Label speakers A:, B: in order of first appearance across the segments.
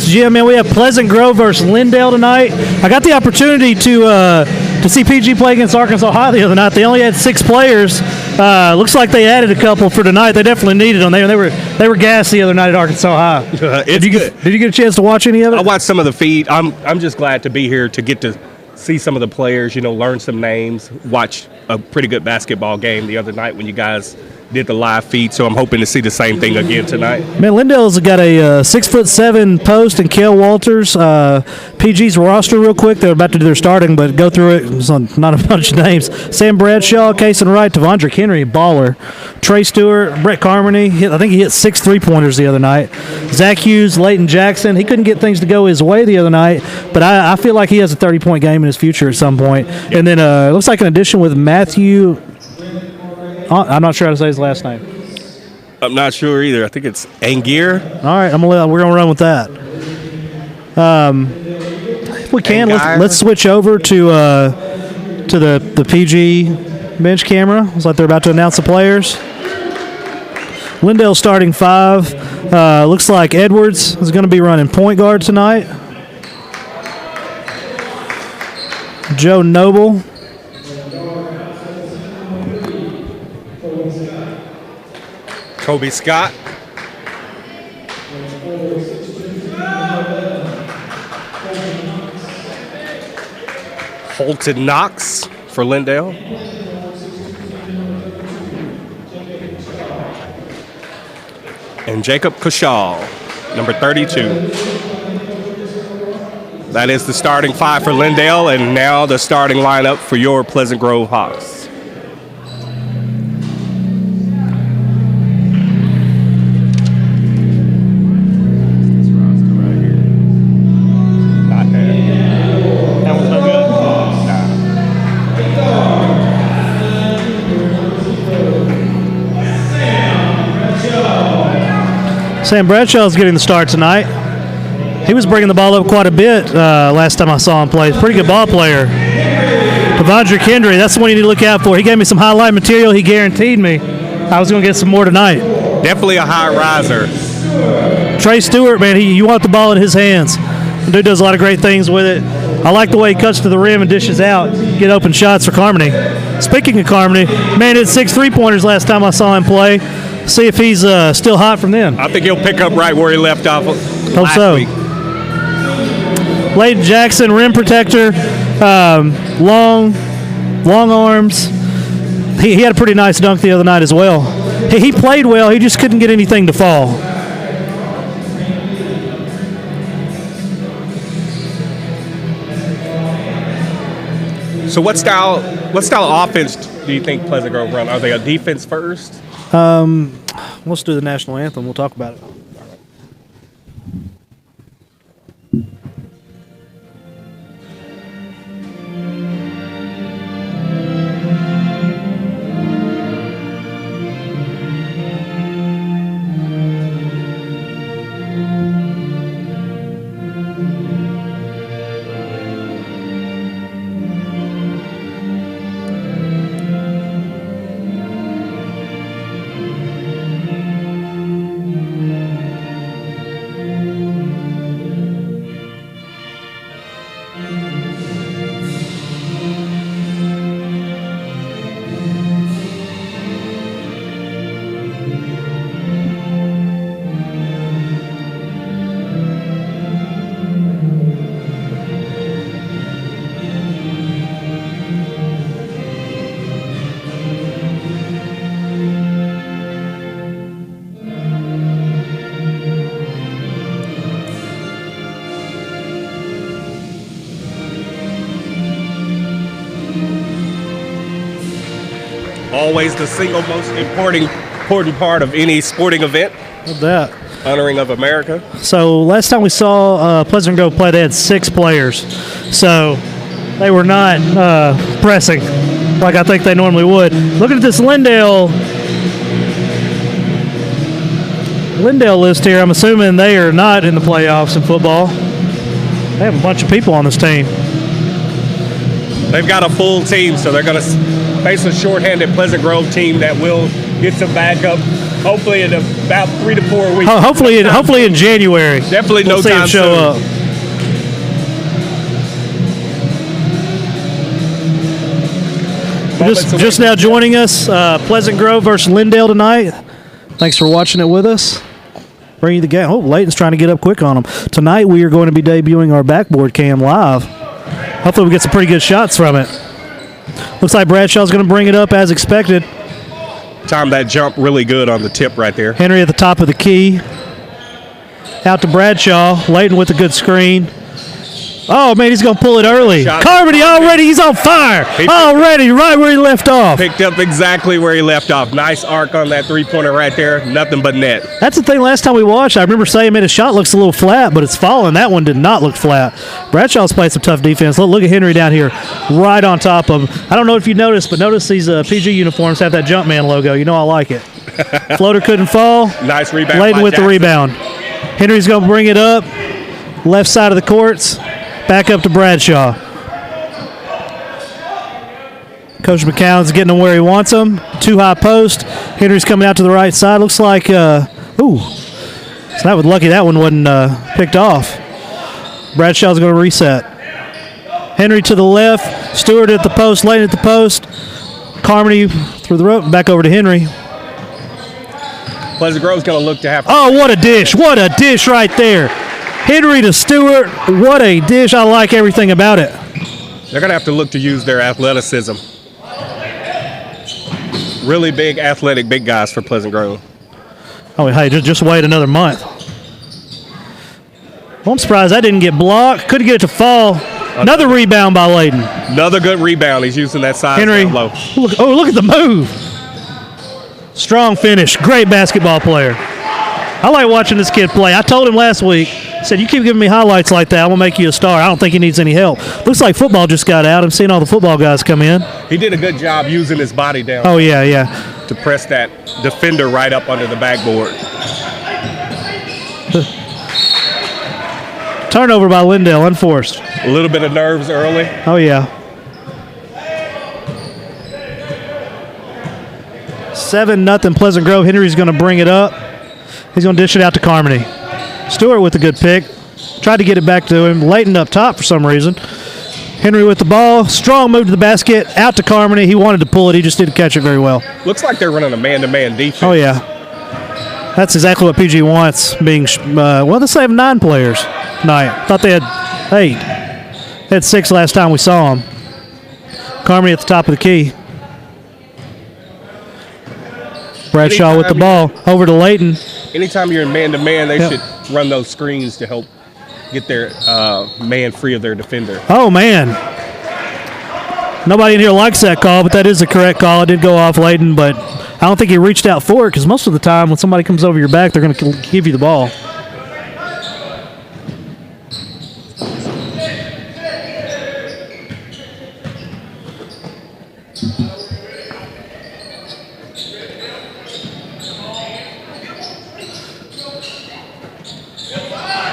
A: Coach Jim. Man, we have Pleasant Grove versus Linden tonight. I got the opportunity to see PG play against Arkansas High the other night. They only had 6 players. Looks like they added a couple for tonight. They definitely needed them. They were gassed the other night at Arkansas High. Did you get a chance to watch any of it?
B: I watched some of the feed. I'm just glad to be here to get to see some of the players, learn some names, watch a pretty good basketball game the other night when you guys did the live feed, so I'm hoping to see the same thing again tonight.
A: Man, Lindell's got a 6'7" post and Kale Walters. PG's roster real quick. They're about to do their starting, but go through it. It's not a bunch of names. Sam Bradshaw, Kason Wright, Tavondrick Henry, baller. Trey Stewart, Brett Carmody. I think he hit 6 3-pointers the other night. Zach Hughes, Leighton Jackson. He couldn't get things to go his way the other night, but I feel like he has a 30-point game in his future at some point. Yep. And then it looks like an addition with Matthew. I'm not sure how to say his last name.
B: I'm not sure either. I think it's Angier.
A: All right, we're gonna run with that. If we can, let's switch over to the PG bench camera. Looks like they're about to announce the players. Lindell starting 5. Looks like Edwards is going to be running point guard tonight. Joe Noble.
B: Kobe Scott. Holton Knox for Lindell. And Jacob Kushal, number 32. That is the starting 5 for Lindell, and now the starting lineup for your Pleasant Grove Hawks.
A: Sam Bradshaw's getting the start tonight. He was bringing the ball up quite a bit last time I saw him play. Pretty good ball player. Tavondrick Henry, that's the one you need to look out for. He gave me some highlight material. He guaranteed me I was going to get some more tonight.
B: Definitely a high riser.
A: Trey Stewart, man, you want the ball in his hands. The dude does a lot of great things with it. I like the way he cuts to the rim and dishes out, get open shots for Carmody. Speaking of Carmody, man, hit 6 3-pointers last time I saw him play. See if he's still hot from then.
B: I think he'll pick up right where he left off last week.
A: Leighton Jackson, rim protector, long arms. He had a pretty nice dunk the other night as well. He played well. He just couldn't get anything to fall.
B: So what style of offense do you think Pleasant Grove run? Are they a defense first?
A: Let's do the national anthem. We'll talk about it.
B: Always the single most important part of any sporting event.
A: What's that?
B: Honoring of America.
A: So last time we saw Pleasant Grove play, they had 6 players. So they were not pressing like I think they normally would. Looking at this Lindell list here, I'm assuming they are not in the playoffs in football. They have a bunch of people on this team.
B: They've got a full team, so they're going to face a shorthanded Pleasant Grove team that will get some backup Hopefully in about 3 to 4 weeks.
A: Hopefully in January.
B: Definitely
A: we'll
B: no
A: see
B: time
A: him show
B: soon.
A: up. Just now joining us, Pleasant Grove versus Linden tonight. Thanks for watching it with us. Bring you the game. Oh, Layton's trying to get up quick on him. Tonight we are going to be debuting our backboard cam live. Hopefully we get some pretty good shots from it. Looks like Bradshaw's going to bring it up as expected.
B: Timed that jump really good on the tip right there.
A: Henry at the top of the key. Out to Bradshaw. Layton with a good screen. Oh, man, he's going to pull it early. Carmody already, he's on fire. Already, right where he left off.
B: Picked up exactly where he left off. Nice arc on that three-pointer right there. Nothing but net.
A: That's the thing last time we watched. I remember saying, man, his shot looks a little flat, but it's falling. That one did not look flat. Bradshaw's played some tough defense. Look at Henry down here right on top of him. I don't know if you noticed, but notice these PG uniforms have that Jumpman logo. You know I like it. Floater couldn't fall.
B: Nice rebound.
A: Layton with the rebound. Henry's going to bring it up. Left side of the courts. Back up to Bradshaw. Coach McCown's getting him where he wants him. Too high post. Henry's coming out to the right side. Looks like, so that was lucky that one wasn't picked off. Bradshaw's going to reset. Henry to the left. Stewart at the post. Layton at the post. Carmody through the rope. Back over to Henry.
B: Pleasant Grove's going to look to have.
A: Oh, what a dish. What a dish right there. Henry to Stewart. What a dish. I like everything about it.
B: They're going to have to look to use their athleticism. Really big, athletic, big guys for Pleasant Grove.
A: Oh, hey, just wait another month. Well, I'm surprised that didn't get blocked. Couldn't get it to fall. Another rebound by Layton.
B: Another good rebound. He's using that size
A: Henry.
B: down low.
A: Look at the move. Strong finish. Great basketball player. I like watching this kid play. I told him last week, I said, you keep giving me highlights like that, I'm going to make you a star. I don't think he needs any help. Looks like football just got out. I'm seeing all the football guys come in.
B: He did a good job using his body down.
A: Oh, yeah.
B: To press that defender right up under the backboard.
A: Turnover by Linden, unforced.
B: A little bit of nerves early.
A: Oh, yeah. 7-0 Pleasant Grove. Henry's going to bring it up. He's going to dish it out to Carmody. Stewart with a good pick. Tried to get it back to him. Layton up top for some reason. Henry with the ball. Strong move to the basket. Out to Carmody. He wanted to pull it. He just didn't catch it very well.
B: Looks like they're running a man-to-man defense.
A: Oh, yeah. That's exactly what PG wants. Being let's say have 9 players tonight. Thought they had 8. They had 6 last time we saw them. Carmody at the top of the key. Bradshaw with the ball. Over to Layton.
B: Anytime you're in man-to-man, they should run those screens to help get their man free of their defender.
A: Oh, man. Nobody in here likes that call, but that is the correct call. It did go off Layton, but I don't think he reached out for it because most of the time when somebody comes over your back, they're going to give you the ball.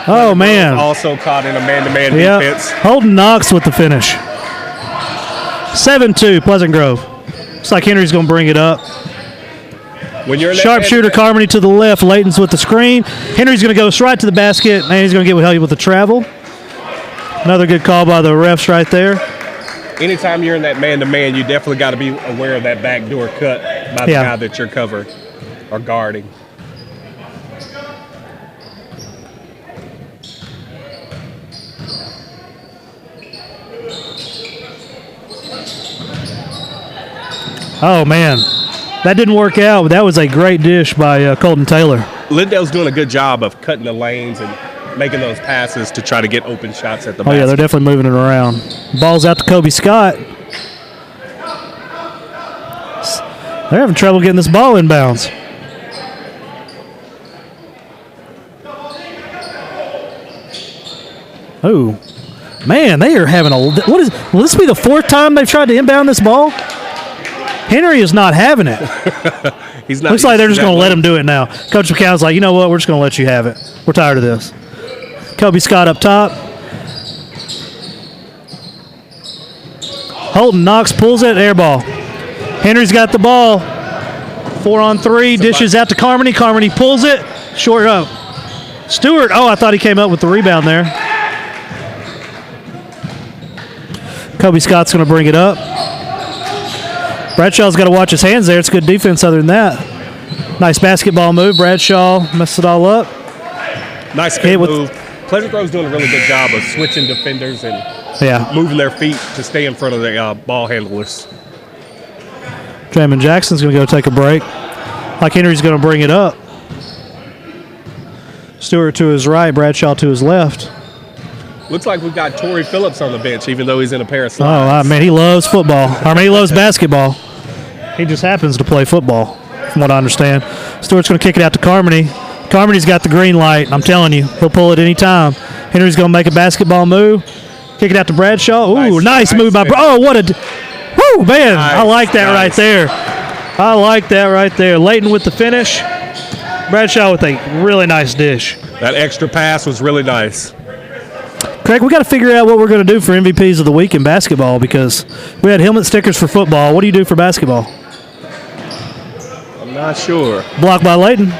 A: Oh, man.
B: Also caught in a man-to-man defense.
A: Holden Knox with the finish. 7-2, Pleasant Grove. Looks like Henry's going to bring it up.
B: When you're in
A: Sharpshooter Carmody to the left. Layton's with the screen. Henry's going to go straight to the basket, and he's going to get help with the travel. Another good call by the refs right there.
B: Anytime you're in that man-to-man, you definitely got to be aware of that backdoor cut by the guy that you're covering or guarding.
A: Oh, man. That didn't work out, but that was a great dish by Colton Taylor.
B: Lindell's doing a good job of cutting the lanes and making those passes to try to get open shots at the basket.
A: Oh, yeah, they're definitely moving it around. Ball's out to Kobe Scott. They're having trouble getting this ball inbounds. Oh, man, they are having will this be the 4th time they've tried to inbound this ball? Henry is not having it.
B: He's not.
A: Looks like they're just going to let him do it now. Coach McCown's like, you know what? We're just going to let you have it. We're tired of this. Kobe Scott up top. Holton Knox pulls it. Air ball. Henry's got the ball. 4-on-3, dishes out to Carmody. Carmody pulls it. Short up. Stewart, I thought he came up with the rebound there. Kobe Scott's going to bring it up. Bradshaw's got to watch his hands there. It's good defense other than that. Nice basketball move. Bradshaw messed it all up.
B: Nice spin move. Pleasant Grove's doing a really good job of switching defenders and moving their feet to stay in front of the ball handlers.
A: Draymond Jackson's going to go take a break. Like Henry's going to bring it up. Stewart to his right, Bradshaw to his left.
B: Looks like we've got Torrey Phillips on the bench, even though he's in a pair of slides.
A: Oh, I mean, he loves football. He loves basketball. He just happens to play football, from what I understand. Stewart's going to kick it out to Carmody. Carmody's got the green light. I'm telling you, he'll pull it any time. Henry's going to make a basketball move. Kick it out to Bradshaw. Ooh, nice move by Bradshaw. Oh, what a... Woo, man. Nice, I like that right there. I like that right there. Layton with the finish. Bradshaw with a really nice dish.
B: That extra pass was really nice.
A: Craig, we got to figure out what we're going to do for MVPs of the week in basketball because we had helmet stickers for football. What do you do for basketball?
B: I'm not sure.
A: Blocked by Layton.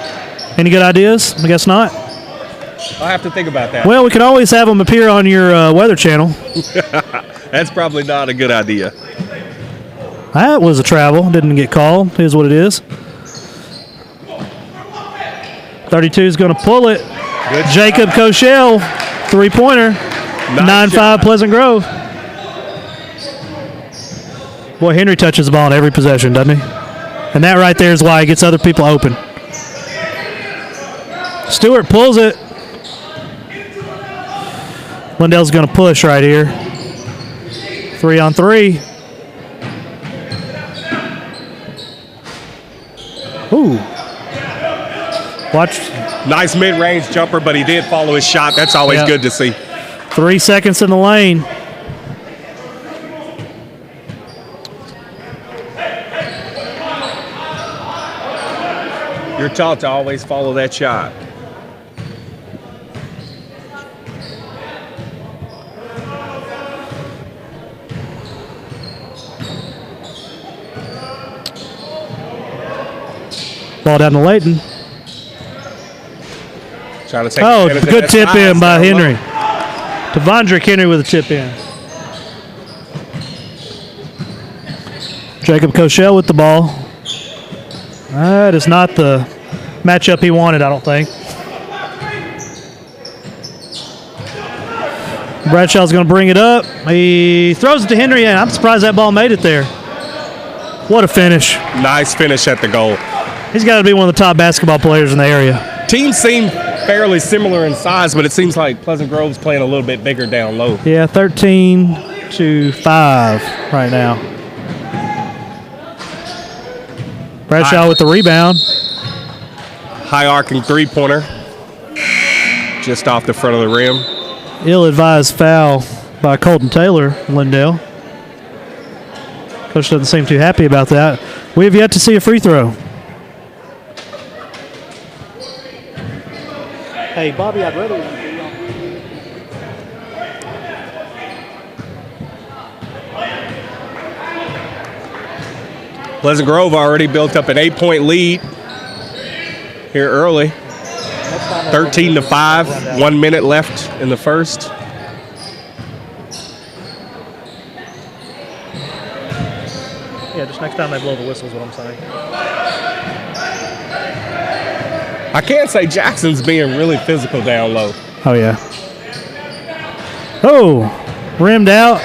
A: Any good ideas? I guess not.
B: I'll have to think about that.
A: Well, we can always have them appear on your Weather Channel.
B: That's probably not a good idea.
A: That was a travel. Didn't get called. Is what it is. 32 is going to pull it. Good Jacob Koshel, three-pointer. 9-5 Pleasant Grove. Boy, Henry touches the ball in every possession, doesn't he? And that right there is why he gets other people open. Stewart pulls it. Lindell's going to push right here. 3-on-3. Ooh. Watch.
B: Nice mid-range jumper, but he did follow his shot. That's always good to see.
A: 3 seconds in the lane.
B: You're taught to always follow that shot.
A: Ball down to Layton.
B: Trying to take
A: good tip in by Henry. Devondrick Henry with a tip in. Jacob Koshel with the ball. That is not the matchup he wanted, I don't think. Bradshaw's going to bring it up. He throws it to Henry, and I'm surprised that ball made it there. What a finish.
B: Nice finish at the goal.
A: He's got to be one of the top basketball players in the area.
B: Teams seem fairly similar in size, but it seems like Pleasant Grove's playing a little bit bigger down low.
A: Yeah, 13-5 right now. Bradshaw with the rebound.
B: High arcing three-pointer. Just off the front of the rim.
A: Ill-advised foul by Colton Taylor, Lindell. Coach doesn't seem too happy about that. We have yet to see a free throw. Hey, Bobby, I'd rather...
B: Pleasant Grove already built up an 8-point lead here early. 13-5, 1 minute left in the first.
A: Yeah, just next time they blow the whistle is what I'm saying.
B: I can't say Jackson's being really physical down low.
A: Oh, yeah. Oh, rimmed out.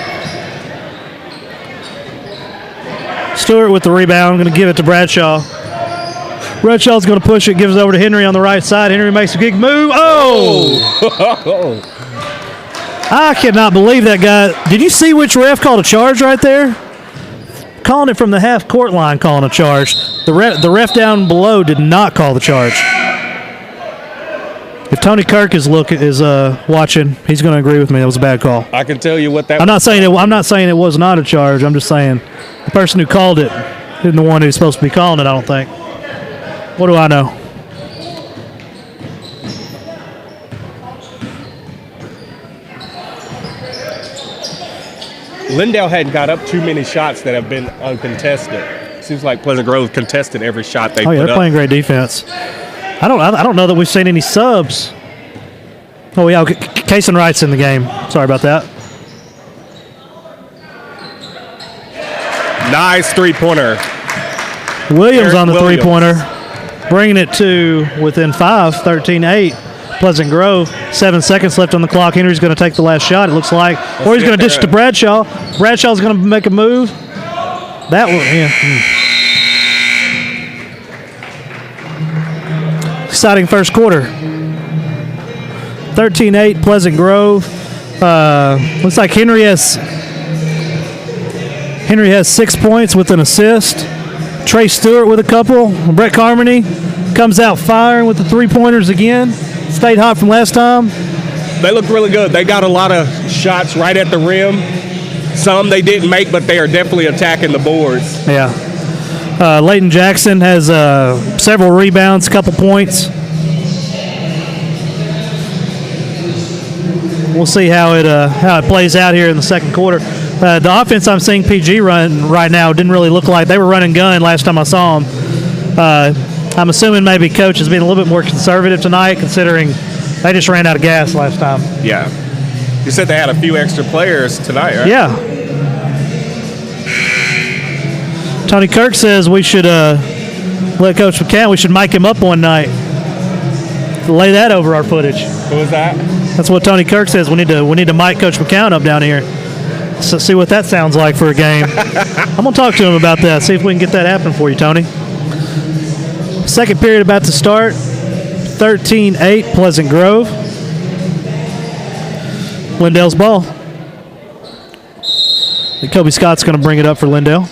A: Stewart with the rebound. Going to give it to Bradshaw. Bradshaw's going to push it, gives it over to Henry on the right side. Henry makes a big move. Oh! I cannot believe that guy. Did you see which ref called a charge right there? Calling it from the half-court line, calling a charge. The ref down below did not call the charge. If Tony Kirk is watching, he's going to agree with me. That was a bad call.
B: I can tell you what that.
A: I'm not saying it was not a charge. I'm just saying the person who called it isn't the one who's supposed to be calling it. I don't think. What do I know?
B: Lindell hadn't got up too many shots that have been uncontested. Seems like Pleasant Grove contested every shot they
A: Oh yeah,
B: put
A: they're
B: up.
A: playing great defense. I don't know that we've seen any subs. Oh yeah, Kason Wright's in the game. Sorry about that.
B: Nice three-pointer.
A: Williams
B: Eric
A: on the
B: Williams.
A: three-pointer, bringing it to within 5, 13-8. Pleasant Grove, 7 seconds left on the clock. Henry's going to take the last shot, it looks like. Or he's going to dish it to Bradshaw. Bradshaw's going to make a move. That one, yeah. Exciting first quarter. 13-8, Pleasant Grove. Looks like Henry has 6 points with an assist. Trey Stewart with a couple. Brett Carmody comes out firing with the three-pointers again. Stayed hot from last time.
B: They look really good. They got a lot of shots right at the rim. Some they didn't make, but they are definitely attacking the boards.
A: Yeah. Leighton Jackson has several rebounds, a couple points. We'll see how it plays out here in the second quarter. The offense I'm seeing PG run right now didn't really look like they were running gun last time I saw them. I'm assuming maybe coach is being a little bit more conservative tonight, considering they just ran out of gas last time.
B: Yeah. You said they had a few extra players tonight, right?
A: Yeah. Tony Kirk says we should let Coach McCann, we should mic him up one night. Lay that over our footage.
B: Who was that?
A: That's what Tony Kirk says. We need to mic Coach McCown up down here. So see what that sounds like for a game. I'm gonna talk to him about that. See if we can get that happen for you, Tony. Second period about to start. 13-8, Pleasant Grove. Lindell's ball. And Kobe Scott's gonna bring it up for Lindell.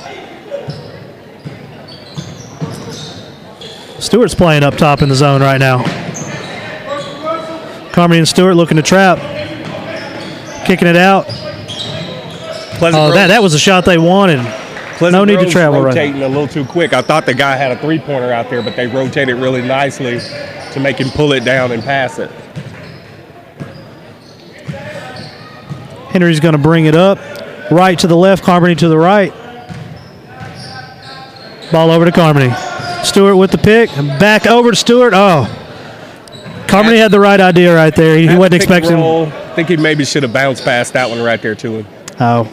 A: Stewart's playing up top in the zone right now. Carmody and Stewart looking to trap. Kicking it out. That was a shot they wanted. No need to travel right.
B: Rotating a little too quick. I thought the guy had a three-pointer out there, but they rotated really nicely to make him pull it down and pass it.
A: Henry's going to bring it up. Right to the left, Carmody to the right. Ball over to Carmody. Stewart with the pick. Back over to Stewart. Oh. Carmody had the right idea right there. He wasn't expecting.
B: I think he maybe should have bounced past that one right there to him.
A: Oh.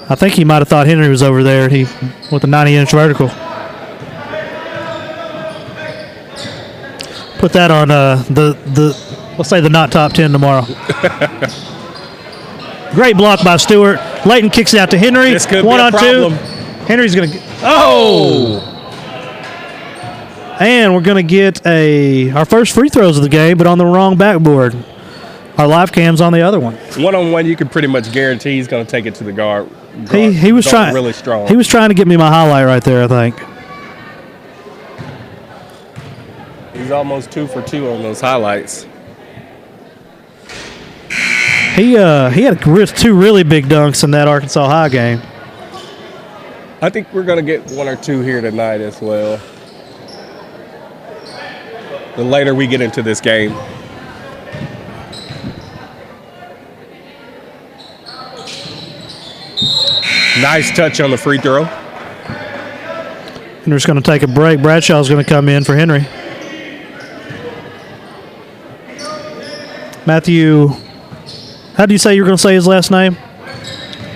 A: I think he might have thought Henry was over there. He with a 90-inch vertical. Put that on let's say the not top 10 tomorrow. Great block by Stewart. Leighton kicks it out to Henry.
B: This could
A: One
B: be a
A: on
B: problem.
A: two. Henry's going to And we're going to get our first free throws of the game, but on the wrong backboard. Our live cam's on the other one.
B: One-on-one, you can pretty much guarantee he's going to take it to the guard.
A: He was trying
B: really strong.
A: He was trying to get me my highlight right there, I think.
B: He's almost 2 for 2 on those highlights.
A: He had two really big dunks in that Arkansas High game.
B: I think we're going to get 1 or 2 here tonight as well. The later we get into this game. Nice touch on the free throw.
A: Henry's going to take a break. Bradshaw's going to come in for Henry. Matthew, how do you say you were going to say his last name?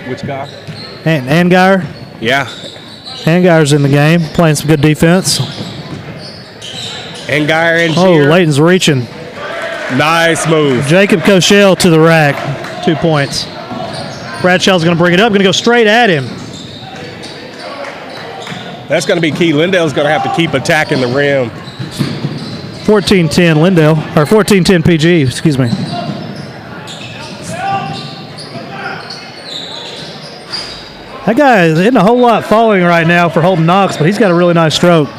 B: Which guy?
A: Angeir.
B: Yeah.
A: Angeir's in the game, playing some good defense.
B: Angeir and
A: Oh, Leighton's reaching.
B: Nice move.
A: Jacob Koshel to the rack. 2 points. Bradshaw's going to bring it up, going to go straight at him.
B: That's going to be key. Lindell's going to have to keep attacking the rim.
A: 14-10 Lindell, or 14-10 PG, excuse me. That guy isn't a whole lot falling right now for Holden Knox, but he's got a really nice stroke.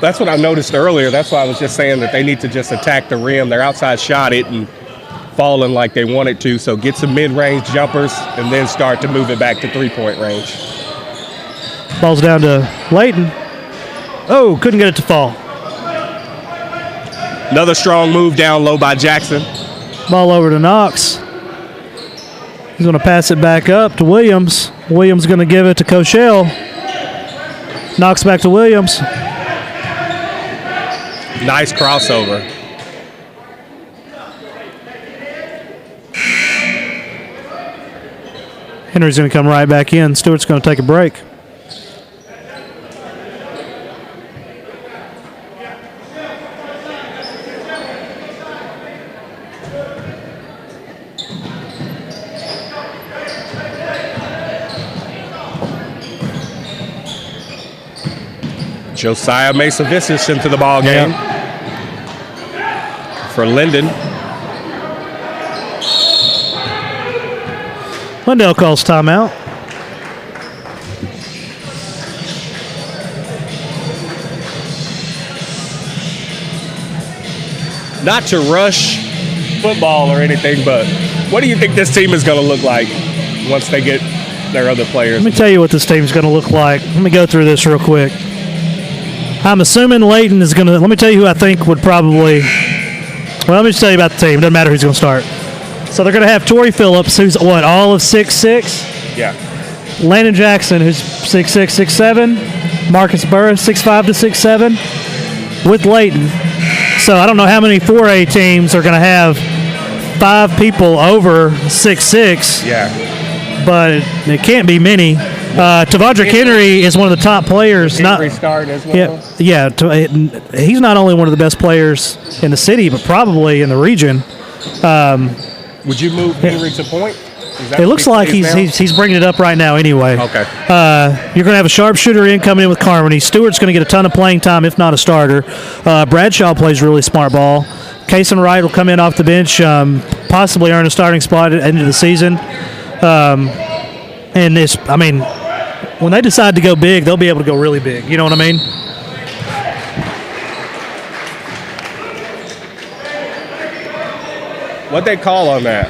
B: That's what I noticed earlier. That's why I was just saying that they need to just attack the rim. Their outside shot isn't falling like they want it to, so get some mid-range jumpers and then start to move it back to three-point range.
A: Ball's down to Leighton. Oh, couldn't get it to fall.
B: Another strong move down low by Jackson.
A: Ball over to Knox. He's going to pass it back up to Williams. Williams going to give it to Koshel. Knocks back to Williams.
B: Nice crossover.
A: Henry's going to come right back in. Stewart's going to take a break.
B: Josiah Mesa-Vicious into the ball game for Linden.
A: Lindell calls timeout.
B: Not to rush football or anything, but what do you think this team is going to look like once they get their other players?
A: Let me tell you what this team's going to look like. Let me go through this real quick. I'm assuming Layton is going to – let me tell you who I think would probably – well, let me just tell you about the team. It doesn't matter who's going to start. So they're going to have Torrey Phillips, who's, what, all of 6'6"?
B: Yeah.
A: Landon Jackson, who's 6'6", 6'7". Marcus Burris, 6'5" to 6'7", with Layton. So I don't know how many 4A teams are going to have 5 people over 6'6".
B: Yeah.
A: But it can't be many. Tavondrick Henry is one of the top players.
B: Henry start as well?
A: He's not only one of the best players in the city, but probably in the region.
B: Would you move Henry to point?
A: It looks like he's bringing it up right now anyway.
B: Okay.
A: You're going to have a sharpshooter in coming in with Carmody. Stewart's going to get a ton of playing time, if not a starter. Bradshaw plays really smart ball. Kason Wright will come in off the bench, possibly earn a starting spot at the end of the season. And it's, I mean, when they decide to go big, they'll be able to go really big. You know what I mean?
B: What'd they call on that?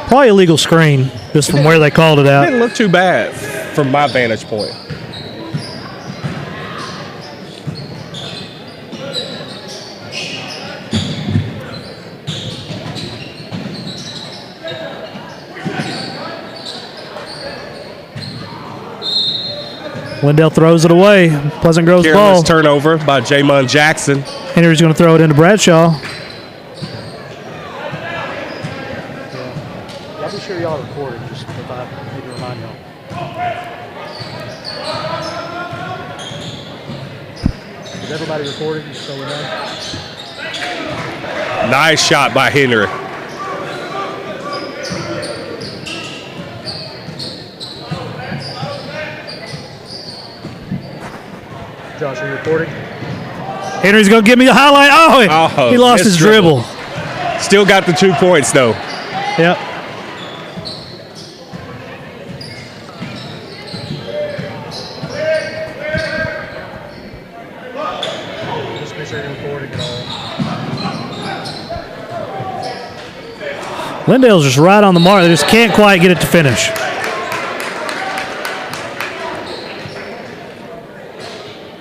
A: Probably a legal screen, just from where they called it
B: It
A: out.
B: didn't look too bad from my vantage point.
A: Lindell throws it away. Pleasant Grove's ball.
B: Careless turnover by Jamon Jackson.
A: Henry's going to throw it into Bradshaw.
C: I'll be sure y'all recorded, just if I need to remind y'all. Is everybody recording, just so we know?
B: Nice shot by Henry.
C: Josh, are you recording?
A: Henry's going to give me the highlight. Oh, he lost his dribble.
B: Still got the 2 points, though.
A: Yep.
C: Just make sure you're recording it all.
A: Lindale's just right on the mark. They just can't quite get it to finish.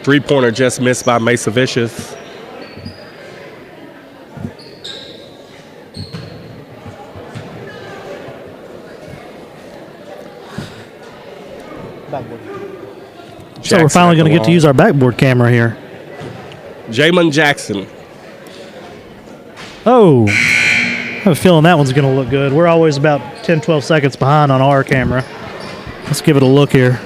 B: Three-pointer just missed by Mesa-Vicious.
A: So we're finally going to get to use our backboard camera here.
B: Jamon Jackson.
A: Oh, I have a feeling that one's going to look good. We're always about 10, 12 seconds behind on our camera. Let's give it a look here.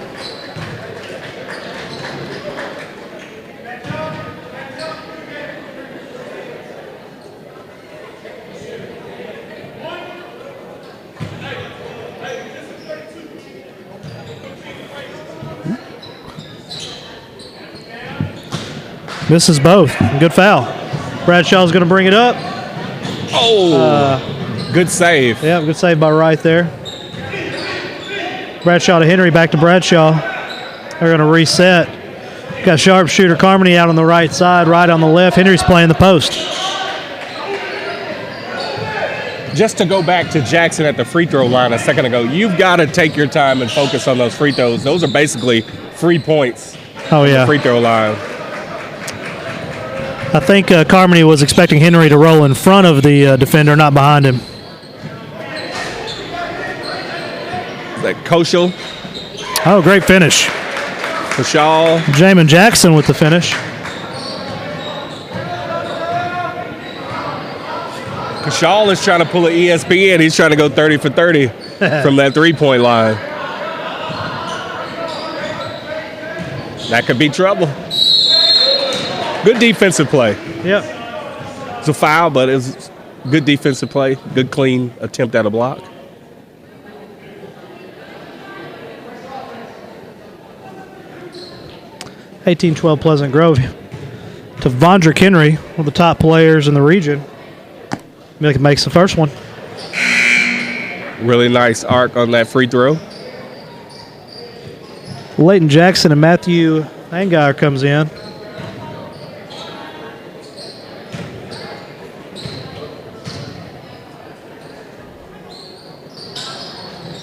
A: Misses both. Good foul. Bradshaw's going to bring it up.
B: Oh, good save.
A: Yeah, good save by Wright there. Bradshaw to Henry, back to Bradshaw. They're going to reset. Got sharpshooter Carmody out on the right side, Wright on the left. Henry's playing the post.
B: Just to go back to Jackson at the free throw line a second ago, you've got to take your time and focus on those free throws. Those are basically free points.
A: Oh, yeah.
B: Free throw line.
A: I think Carmody was expecting Henry to roll in front of the defender, not behind him.
B: Is that Koschel?
A: Oh, great finish.
B: Pashal.
A: Jamin Jackson with the finish.
B: Pashal is trying to pull an ESPN. He's trying to go 30 for 30 from that three-point line. That could be trouble. Good defensive play.
A: Yep.
B: It's a foul, but it's good defensive play. Good, clean attempt at a block.
A: (18-12) Pleasant Grove. To Vondrick Henry, one of the top players in the region. Makes the first one.
B: Really nice arc on that free throw.
A: Leighton Jackson and Matthew Angar comes in.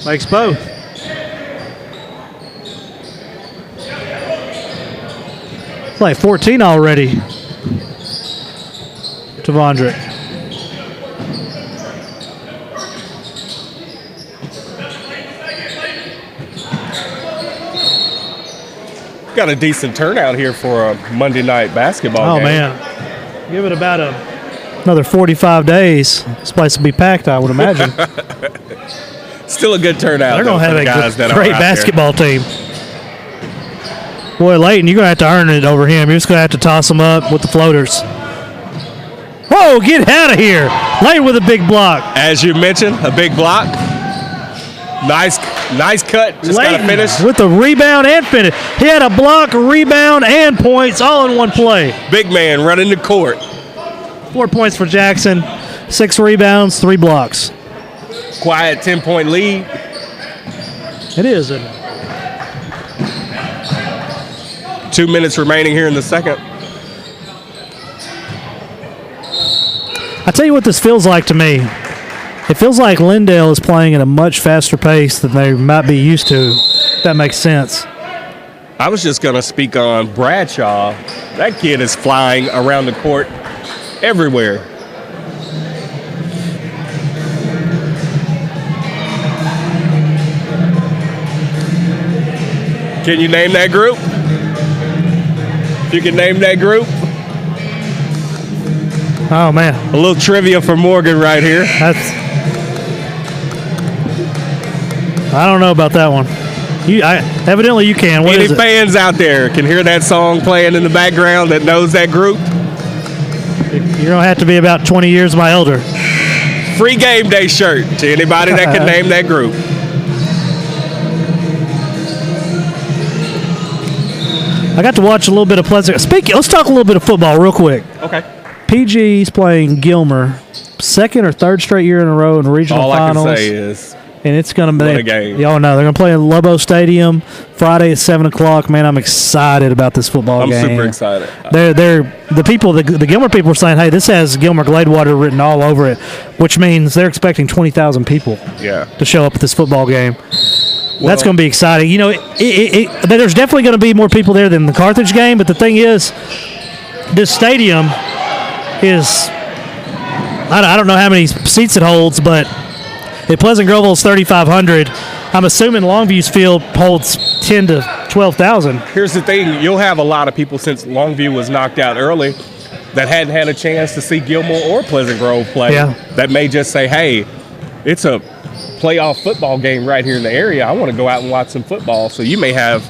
A: Makes both. Play 14 already to Vondrick.
B: Got a decent turnout here for a Monday night basketball game.
A: Oh, man. Give it about another 45 days. This place will be packed, I would imagine.
B: Still a good turnout.
A: They're going to have a great basketball team. Boy, Leighton, you're going to have to earn it over him. You're just going to have to toss them up with the floaters. Whoa, get out of here. Leighton with a big block.
B: As you mentioned, a big block. Nice cut. Just got to finish.
A: With the rebound and finish. He had a block, rebound, and points all in one play.
B: Big man running the court.
A: 4 points for Jackson, 6 rebounds, 3 blocks.
B: Quiet 10-point lead.
A: It is, isn't it?
B: 2 minutes remaining here in the second.
A: I tell you what this feels like to me. It feels like Linden is playing at a much faster pace than they might be used to. If that makes sense.
B: I was just going to speak on Bradshaw. That kid is flying around the court everywhere. Can you name that group? You can name that group?
A: Oh, man.
B: A little trivia for Morgan right here.
A: I don't know about that one. Evidently you can. What
B: Any
A: is it?
B: fans out there can hear that song playing in the background that knows that group?
A: You're going to have to be about 20 years my elder.
B: Free game day shirt to anybody that can name that group.
A: I got to watch a little bit of Pleasant. Let's talk a little bit of football real quick.
B: Okay.
A: PG's playing Gilmer, second or third straight year in a row in regional finals.
B: All I can say is,
A: and it's going to be
B: what a game.
A: Y'all know they're going to play at Lobo Stadium Friday at 7:00. Man, I'm excited about this football game.
B: I'm super excited.
A: The Gilmer people are saying, hey, this has Gilmer Gladewater written all over it, which means they're expecting 20,000 people to show up at this football game. Well, that's going to be exciting. You know, there's definitely going to be more people there than the Carthage game, but the thing is, this stadium is, I don't know how many seats it holds, but if Pleasant Grove holds 3,500, I'm assuming Longview's field holds 10 to 12,000.
B: Here's the thing. You'll have a lot of people, since Longview was knocked out early, that hadn't had a chance to see Gilmore or Pleasant Grove play.
A: Yeah.
B: That may just say, hey, it's a playoff football game right here in the area. I want to go out and watch some football. So you may have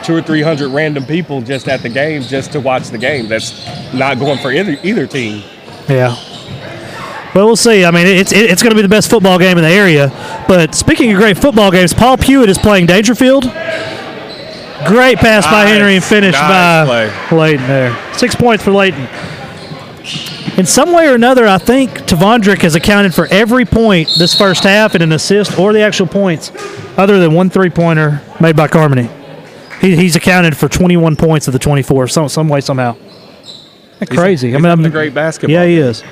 B: 200 or 300 random people just at the game just to watch the game. That's not going for either team.
A: Yeah. Well, we'll see. I mean, it's going to be the best football game in the area. But speaking of great football games, Paul Pewitt is playing Dangerfield. Great pass by Henry and finish by Leighton there. 6 points for Leighton. In some way or another, I think Tavondrick has accounted for every point this first half in an assist or the actual points, other than one three-pointer made by Carmody. He's accounted for 21 points of the 24, some way, somehow. That's crazy.
B: He's a great basketball.
A: Yeah, he is.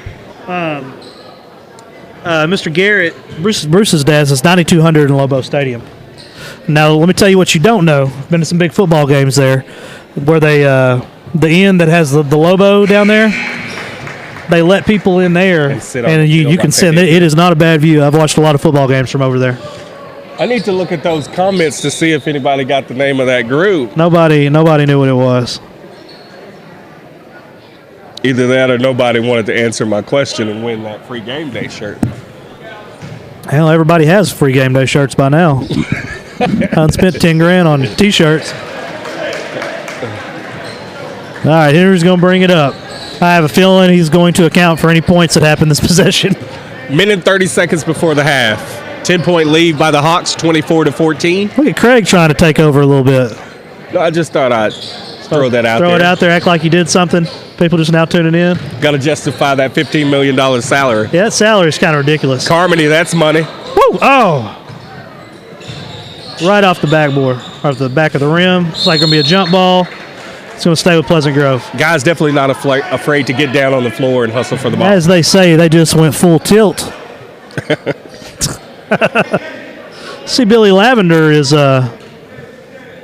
A: Mr. Garrett, Bruce's dad, says 9,200 in Lobo Stadium. Now, let me tell you what you don't know. Been to some big football games there, where they the end that has the Lobo down there. They let people in there, and you can sit. It is not a bad view. I've watched a lot of football games from over there.
B: I need to look at those comments to see if anybody got the name of that group.
A: Nobody knew what it was.
B: Either that or nobody wanted to answer my question and win that free game day shirt.
A: Hell, everybody has free game day shirts by now. I spent 10 grand on T-shirts. All right, Henry's going to bring it up. I have a feeling he's going to account for any points that happen this possession.
B: Minute 30 seconds before the half. 10-point lead by the Hawks, 24-14.
A: Look at Craig trying to take over a little bit.
B: No, I just thought I'd throw that out there.
A: Throw it out there, act like you did something. People just now tuning in.
B: Got to justify that $15 million salary.
A: Yeah, that salary is kind of ridiculous.
B: Carmody, that's money.
A: Woo! Oh! Right off the backboard, off the back of the rim. It's like going to be a jump ball. It's going to stay with Pleasant Grove.
B: Guys definitely not afraid to get down on the floor and hustle for the ball.
A: As they say, they just went full tilt. See, Billy Lavender is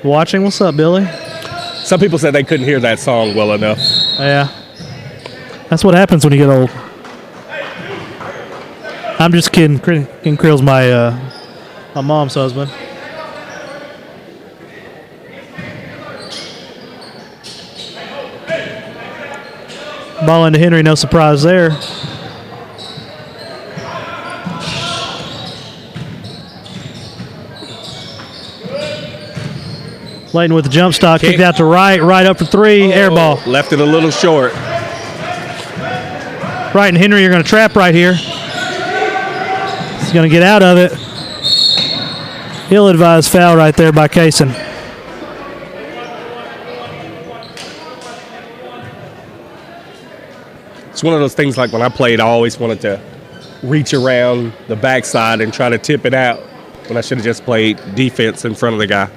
A: watching. What's up, Billy?
B: Some people said they couldn't hear that song well enough.
A: Yeah. That's what happens when you get old. I'm just kidding. Ken Krill's my mom's husband. Ball into Henry, no surprise there. Linden with the jump stop, kicked out to right up for three, air ball.
B: Left it a little short.
A: Right, and Henry, you're going to trap right here. He's going to get out of it. Ill-advised foul right there by Kaysen.
B: It's one of those things like when I played, I always wanted to reach around the backside and try to tip it out when I should have just played defense in front of the guy,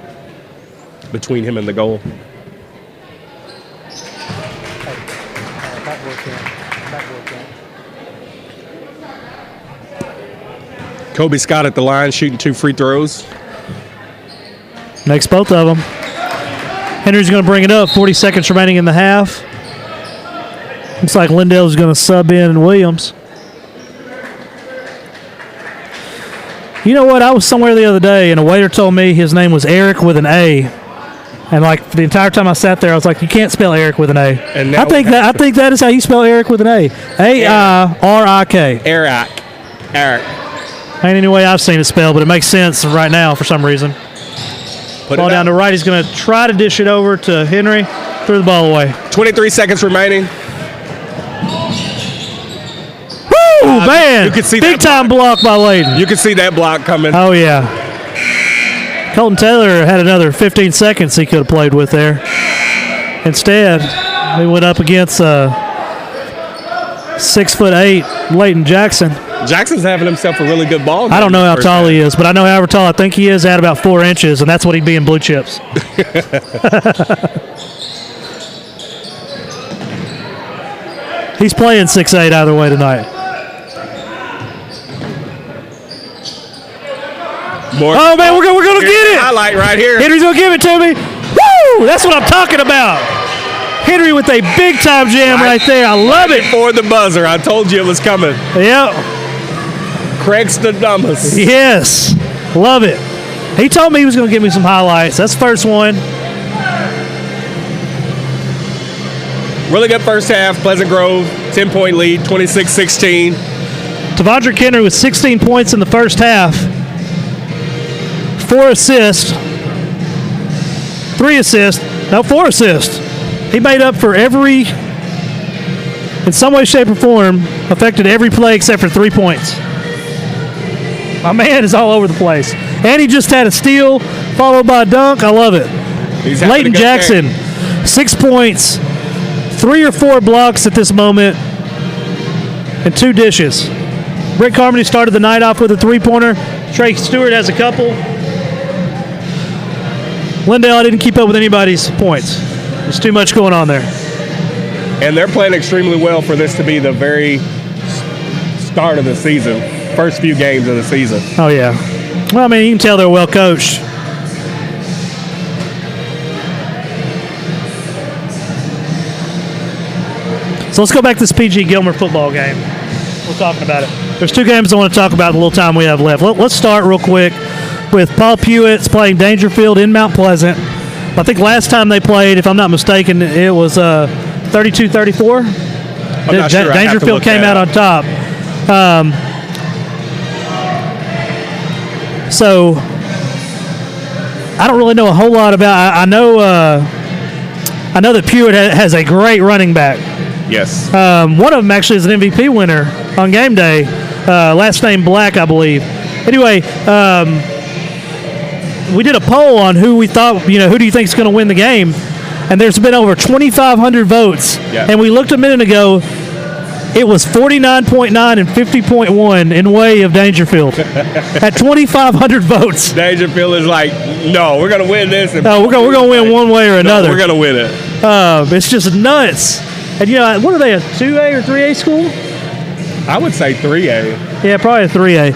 B: between him and the goal. Kobe Scott at the line shooting 2 free throws.
A: Makes both of them. Henry's going to bring it up. 40 seconds remaining in the half. Looks like Lindell's going to sub in Williams. You know what? I was somewhere the other day, and a waiter told me his name was Eric with an A. And like the entire time I sat there, I was like, "You can't spell Eric with an A."
B: And
A: I think that is how you spell Eric with an A. A-I-R-I-K.
B: Eric.
A: Ain't any way I've seen it spelled, but it makes sense right now for some reason. Ball down to right. He's going to try to dish it over to Henry. Threw the ball away.
B: 23 seconds remaining.
A: Woo, man!
B: You could see
A: big time block by Linden.
B: You could see that block coming.
A: Oh yeah. Colton Taylor had another 15 seconds he could have played with there. Instead, he went up against 6'8" Leighton Jackson.
B: Jackson's having himself a really good ball game.
A: I don't know how tall he is, but I know however tall I think he is, at about 4 inches, and that's what he'd be in blue chips. He's playing 6'8" either way tonight. Oh, man, we're going to get it.
B: Highlight right here.
A: Henry's going to give it to me. Woo! That's what I'm talking about. Henry with a big-time jam right there. I love it.
B: For the buzzer. I told you it was coming.
A: Yep.
B: Craigstodamus.
A: Yes. Love it. He told me he was going to give me some highlights. That's the first one.
B: Really good first half. Pleasant Grove, 10-point lead, 26-16.
A: Tavondrick Henry with 16 points in the first half. 4 assists. 3 assists. No, 4 assists. He made up for every, in some way, shape, or form, affected every play except for 3 points. My man is all over the place. And he just had a steal followed by a dunk. I love it. Leighton Jackson, 6 points, 3 or 4 blocks at this moment, and 2 dishes. Brett Carmody started the night off with a 3-pointer. Trey Stewart has a couple. Lindell didn't keep up with anybody's points. There's too much going on there.
B: And they're playing extremely well for this to be the very start of the season. First few games of the season.
A: Oh, yeah. Well, I mean, you can tell they're well coached. So let's go back to this PG Gilmer football game. We're talking about it. There's 2 games I want to talk about in the little time we have left. Let's start real quick with Paul Pewett's playing Dangerfield in Mount Pleasant. I think last time they played, if I'm not mistaken, it was 32-34.
B: I'm not sure.
A: Dangerfield came out on top. So I don't really know a whole lot about. I know that Pewitt has a great running back.
B: Yes.
A: One of them actually is an MVP winner on game day. Last name Black, I believe. Anyway, we did a poll on who we thought, who do you think is going to win the game? And there's been over 2,500 votes.
B: Yeah.
A: And we looked a minute ago. It was 49.9 and 50.1 in way of Dangerfield at 2,500 votes.
B: Dangerfield is like, no, we're going to win this.
A: We're going to win one way or another.
B: No, we're going to win it.
A: It's just nuts. And, what are they, a 2A or 3A school?
B: I would say 3A.
A: Yeah, probably a 3A.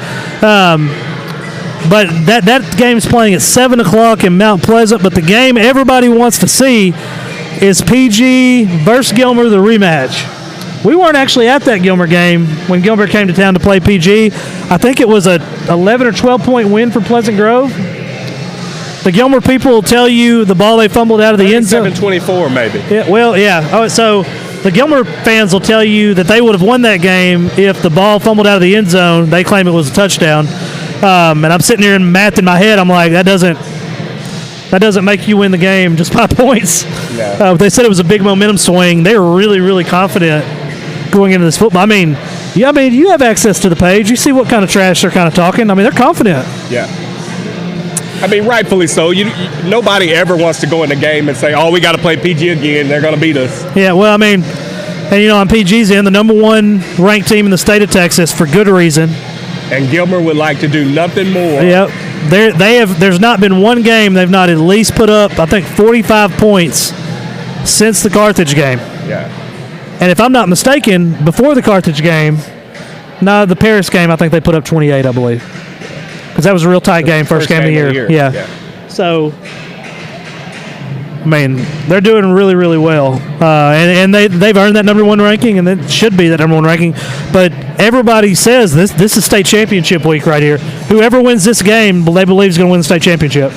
A: But that game's playing at 7 o'clock in Mount Pleasant. But the game everybody wants to see is PG versus Gilmer, the rematch. We weren't actually at that Gilmer game when Gilmer came to town to play PG. I think it was a 11 or 12-point win for Pleasant Grove. The Gilmer people will tell you the ball they fumbled out of the end zone.
B: 7-24 maybe.
A: Yeah, well, yeah. Oh, so the Gilmer fans will tell you that they would have won that game if the ball fumbled out of the end zone. They claim it was a touchdown. And I'm sitting here and math in my head. I'm like, that doesn't make you win the game just by points.
B: No.
A: They said it was a big momentum swing. They were really, really confident going into this football. I mean, you have access to the page. You see what kind of trash they're kind of talking. I mean, they're confident.
B: Yeah. I mean, rightfully so. Nobody ever wants to go in the game and say, "Oh, we got to play PG again. They're going to beat us."
A: Yeah. Well, I mean, and on PG's end, the number one ranked team in the state of Texas for good reason.
B: And Gilmer would like to do nothing more.
A: Yep. There's not been one game they've not at least put up, I think, 45 points since the Carthage game.
B: Yeah.
A: And if I'm not mistaken, before the Carthage game, the Paris game, I think they put up 28, I believe. Because that was a real tight game, first game of the year. Yeah. So, I mean, they're doing really, really well. And they've earned that number one ranking, and it should be that number one ranking. But everybody says this is state championship week right here. Whoever wins this game, they believe is going to win the state championship.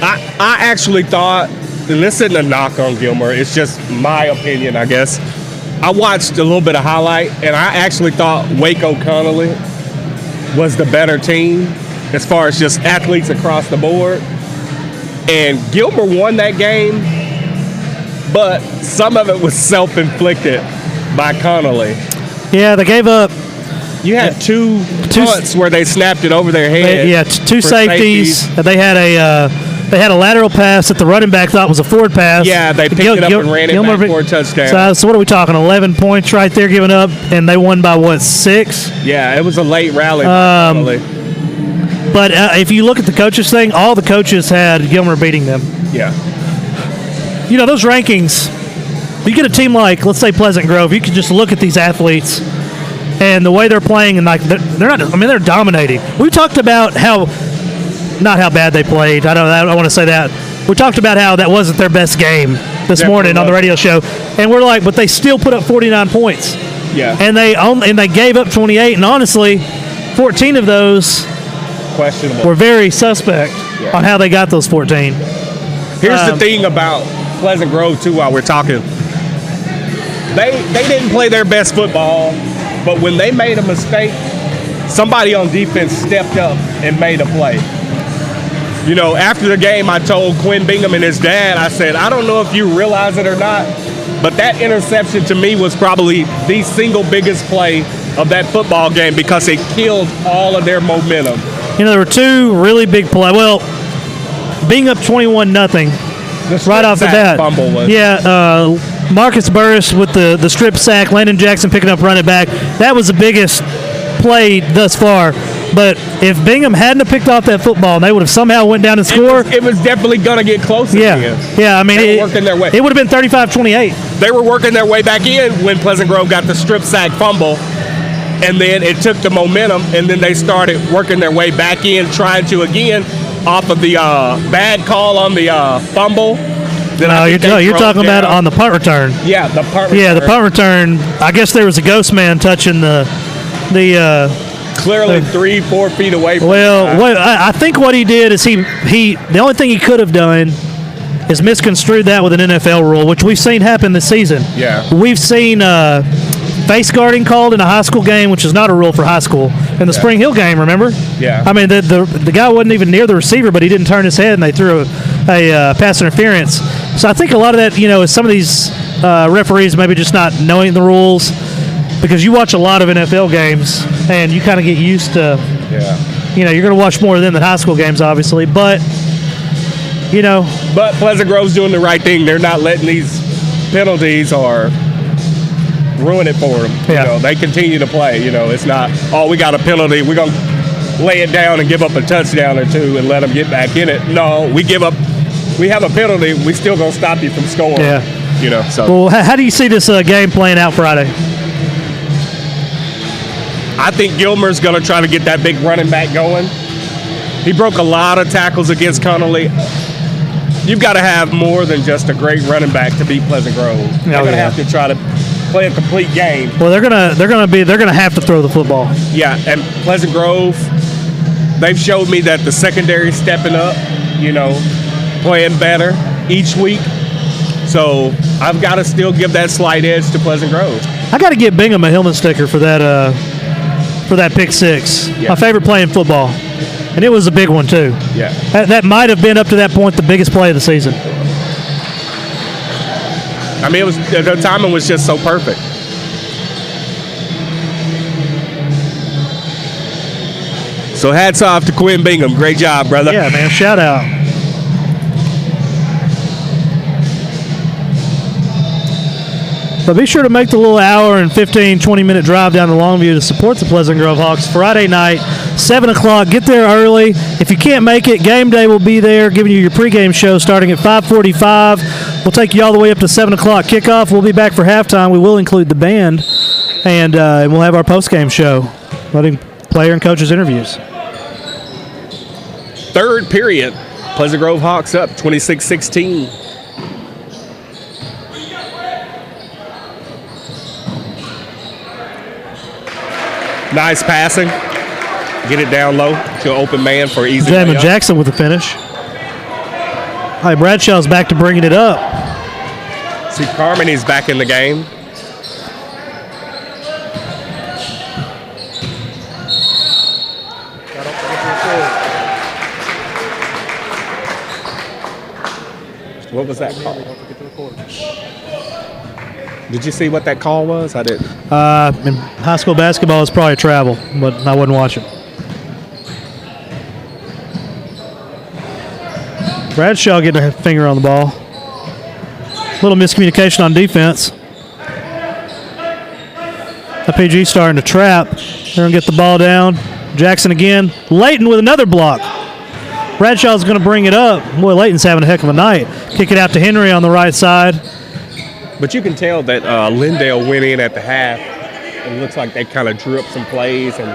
B: I actually thought, and this isn't a knock on Gilmer, it's just my opinion, I guess. I watched a little bit of highlight, and I actually thought Waco Connolly was the better team as far as just athletes across the board. And Gilmer won that game, but some of it was self-inflicted by Connolly.
A: Yeah, they gave up.
B: You had two punts where they snapped it over their head.
A: Two safeties. They had a lateral pass that the running back thought was a forward pass.
B: Yeah, they picked it up and ran it back for a touchdown.
A: So what are we talking? 11 points right there given up, and they won by what, 6?
B: Yeah, it was a late rally. By
A: but if you look at the coaches thing, all the coaches had Gilmer beating them.
B: Yeah.
A: Those rankings, you get a team like, let's say, Pleasant Grove, you can just look at these athletes and the way they're playing, and they're dominating. We talked about not how bad they played. I don't want to say that. We talked about how that wasn't their best game this morning on the radio show, and we're like, but they still put up 49 points.
B: Yeah.
A: And they gave up 28, and honestly, 14 of those
B: questionable
A: were very suspect on how they got those 14.
B: Here's the thing about Pleasant Grove too. While we're talking, they didn't play their best football, but when they made a mistake, somebody on defense stepped up and made a play. After the game, I told Quinn Bingham and his dad, I said, I don't know if you realize it or not, but that interception to me was probably the single biggest play of that football game because it killed all of their momentum.
A: There were two really big plays. Well, being up 21-0 right off the bat.
B: Fumble was.
A: Yeah, Marcus Burris with the strip sack, Landon Jackson picking up running back. That was the biggest play thus far. But if Bingham hadn't have picked off that football, they would have somehow went down and scored.
B: It was definitely going to get close.
A: Yeah, I mean,
B: they were working their way.
A: It would have been 35-28.
B: They were working their way back in when Pleasant Grove got the strip sack fumble. And then it took the momentum, and then they started working their way back in, trying to, again, off of the bad call on the fumble.
A: No, you're talking about on the punt return.
B: Yeah, the punt return.
A: Yeah, the punt return. I guess there was a ghost man touching the
B: Clearly 3-4 feet away from
A: I think what he did is he the only thing he could have done is misconstrued that with an NFL rule, which we've seen happen this season.
B: Yeah.
A: We've seen face guarding called in a high school game, which is not a rule for high school. In the Spring Hill game, remember?
B: Yeah.
A: I mean, the guy wasn't even near the receiver, but he didn't turn his head, and they threw a pass interference. So I think a lot of that, is some of these referees maybe just not knowing the rules, because you watch a lot of NFL games, and you kind of get used to, you're going to watch more of them than high school games, obviously, but,
B: But Pleasant Grove's doing the right thing. They're not letting these penalties or ruin it for them.
A: Yeah.
B: They continue to play. It's not, we got a penalty, we're going to lay it down and give up a touchdown or two and let them get back in it. No, we have a penalty, we still going to stop you from scoring.
A: Yeah.
B: So.
A: Well, how do you see this game playing out Friday?
B: I think Gilmer's going to try to get that big running back going. He broke a lot of tackles against Connolly. You've got to have more than just a great running back to beat Pleasant Grove. They're going to have to try to play a complete game.
A: Well, they're gonna have to throw the football.
B: Yeah, and Pleasant Grove, they've showed me that the secondary is stepping up. Playing better each week. So I've got to still give that slight edge to Pleasant Grove.
A: I got to give Bingham a Hillman sticker for that pick six.
B: Yeah.
A: My favorite play in football, and it was a big one too.
B: Yeah,
A: that might have been up to that point the biggest play of the season.
B: I mean, the timing was just so perfect. So hats off to Quinn Bingham. Great job, brother.
A: Yeah, man. Shout out. But be sure to make the little hour and 15, 20-minute drive down to Longview to support the Pleasant Grove Hawks Friday night, 7 o'clock. Get there early. If you can't make it, Game Day will be there giving you your pregame show starting at 5:45. We'll take you all the way up to 7 o'clock kickoff. We'll be back for halftime. We will include the band, and we'll have our postgame show, letting player and coaches interviews.
B: Third period, Pleasant Grove Hawks up 26-16. Nice passing. Get it down low to an open man for easy
A: Jamin
B: layup.
A: Jackson with the finish. All right, Bradshaw's back to bringing it up.
B: See, Carmony's back in the game. What was that call? Did you see what that call was? I didn't.
A: In high school basketball, it's probably travel, but I wasn't watching. Bradshaw getting a finger on the ball. Little miscommunication on defense. PG starting to trap. They're going to get the ball down. Jackson again. Layton with another block. Bradshaw's going to bring it up. Boy, Layton's having a heck of a night. Kick it out to Henry on the right side.
B: But you can tell that Lindale went in at the half. It looks like they kind of drew up some plays and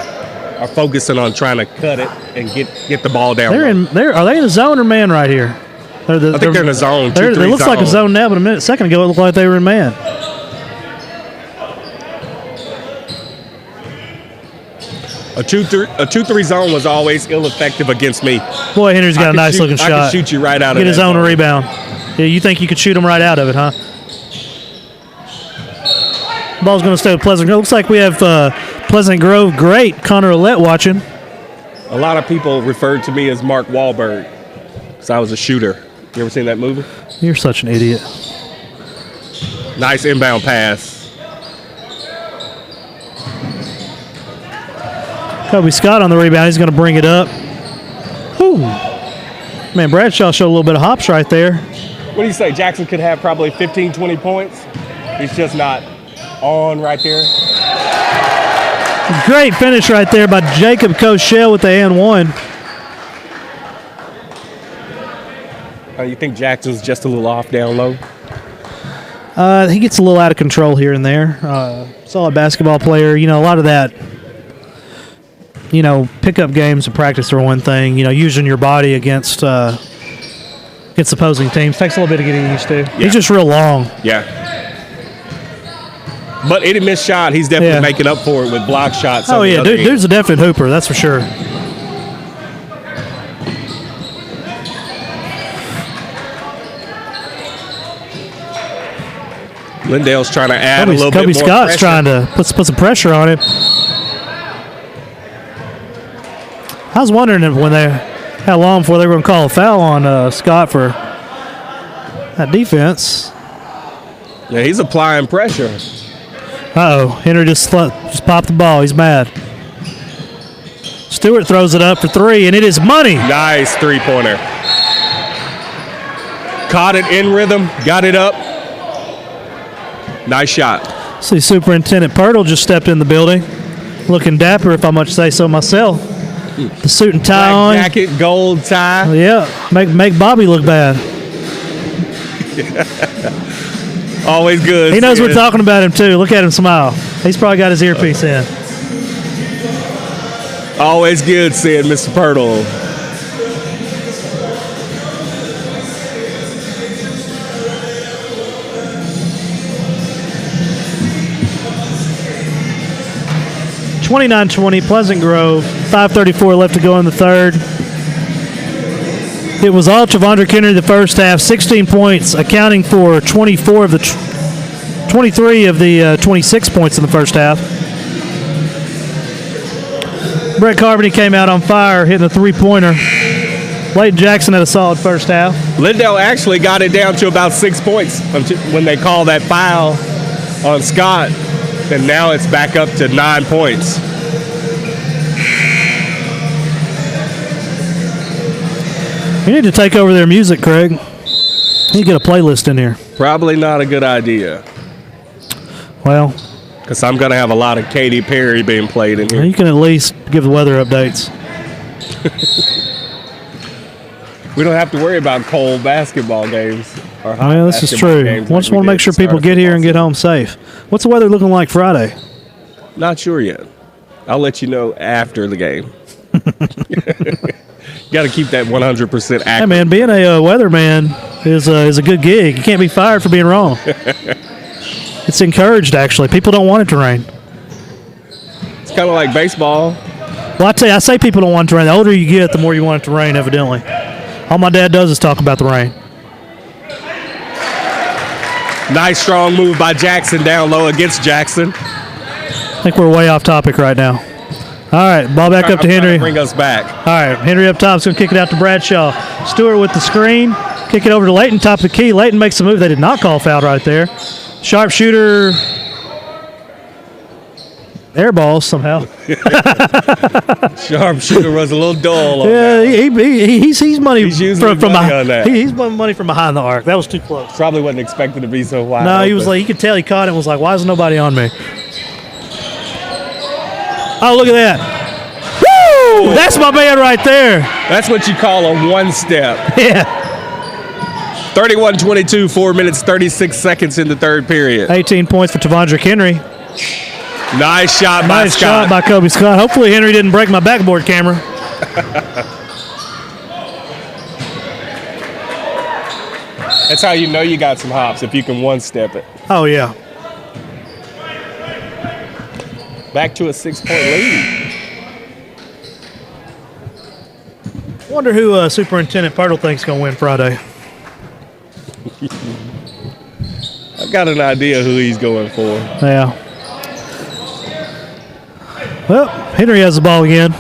B: are focusing on trying to cut it and get the ball down.
A: Are they in a zone or man right here?
B: I think they're in a zone.
A: It looks like a zone now, but a second ago it looked like they were in man.
B: A 2-3 zone was always ill-effective against me.
A: Boy, Henry's got a nice-looking shot.
B: I can shoot you right out of it.
A: Get his own rebound. Yeah, you think you could shoot him right out of it, huh? Ball's going to stay with Pleasant Grove. Looks like we have Pleasant Grove great Connor Ouellette watching.
B: A lot of people referred to me as Mark Wahlberg because I was a shooter. You ever seen that movie?
A: You're such an idiot.
B: Nice inbound pass.
A: Kobe Scott on the rebound. He's going to bring it up. Ooh. Man, Bradshaw showed a little bit of hops right there.
B: What do you say? Jackson could have probably 15, 20 points. He's just not on right there.
A: Great finish right there by Jacob Koshel with the and-one.
B: You think Jackson's just a little off down low?
A: He gets a little out of control here and there. Solid basketball player. A lot of that, pickup games and practice are one thing. Using your body against opposing teams takes a little bit of getting used to. Yeah. He's just real long.
B: Yeah. But any missed shot, he's definitely making up for it with block shots.
A: Oh, yeah, dude's a definite hooper, that's for sure.
B: Lindell's trying to add a little bit more
A: Scott's
B: pressure.
A: trying to put some pressure on him. I was wondering how long before they were going to call a foul on Scott for that defense.
B: Yeah, he's applying pressure.
A: Uh-oh, Henry just popped the ball. He's mad. Stewart throws it up for three, and it is money.
B: Nice three-pointer. Caught it in rhythm, got it up. Nice shot.
A: See, Superintendent Pirtle just stepped in the building, looking dapper, if I must say so myself. The suit and tie on.
B: Black jacket, gold tie.
A: Yeah, make Bobby look bad.
B: Always good.
A: He knows we're talking about him, too. Look at him smile. He's probably got his earpiece in.
B: Always good, said Mr. Pirtle.
A: (29-20) Pleasant Grove. 5:34 left to go in the third. It was all Tavondre Henry the first half. 16 points, accounting for 23 of the 26 points in the first half. Brett Carbony came out on fire, hitting a three-pointer. Leighton Jackson had a solid first half.
B: Lindell actually got it down to about 6 points when they called that foul on Scott, and now it's back up to 9 points.
A: You need to take over their music, Craig. You need to get a playlist in here.
B: Probably not a good idea,
A: Well,
B: because I'm going to have a lot of Katy Perry being played in here.
A: you can at least give the weather updates.
B: We don't have to worry about cold basketball games. Or hot
A: Well, this is
B: basketball
A: true.
B: games
A: Just
B: like
A: want
B: we
A: to make
B: did
A: sure
B: at the
A: people
B: start
A: get
B: of
A: here and get
B: football
A: home safe. What's the weather looking like Friday?
B: season. Not sure yet. I'll let you know after the game. Got to keep that 100% accurate.
A: Hey, man, being a weatherman is a good gig. You can't be fired for being wrong. It's encouraged, actually. People don't want it to rain.
B: It's kind of like baseball.
A: Well, I say people don't want it to rain. The older you get, the more you want it to rain, evidently. All my dad does is talk about the rain.
B: Nice strong move by Jackson down low against Jackson.
A: I think we're way off topic right now. All right, ball back up to Henry.
B: Bring us back.
A: All right, Henry up top is going to kick it out to Bradshaw. Stewart with the screen. Kick it over to Leighton, top of the key. Leighton makes a move. They did not call foul right there. Sharpshooter. Air balls somehow.
B: Sharpshooter was a little dull. On
A: Yeah,
B: that.
A: he's money
B: He's using
A: from
B: money
A: behind.
B: on that.
A: He's money from behind the arc. That was too close.
B: Probably wasn't expected to be so wide.
A: No, he was
B: open.
A: like, you could tell he caught it and was like, why is nobody on me? Oh, look at that. Woo! That's my man right there.
B: That's what you call a one-step.
A: Yeah.
B: 31-22, 4 minutes, 36 seconds in the third period.
A: 18 points for Tavondre Henry.
B: Nice shot by
A: Nice
B: Scott.
A: shot by Kobe Scott. Hopefully Henry didn't break my backboard camera.
B: That's how you know you got some hops, if you can one-step it.
A: Oh, yeah.
B: Back to a 6-point lead.
A: Wonder who Superintendent Pirtle thinks is going to win Friday.
B: I've got an idea who he's going for.
A: Yeah. Well, Henry has the ball again.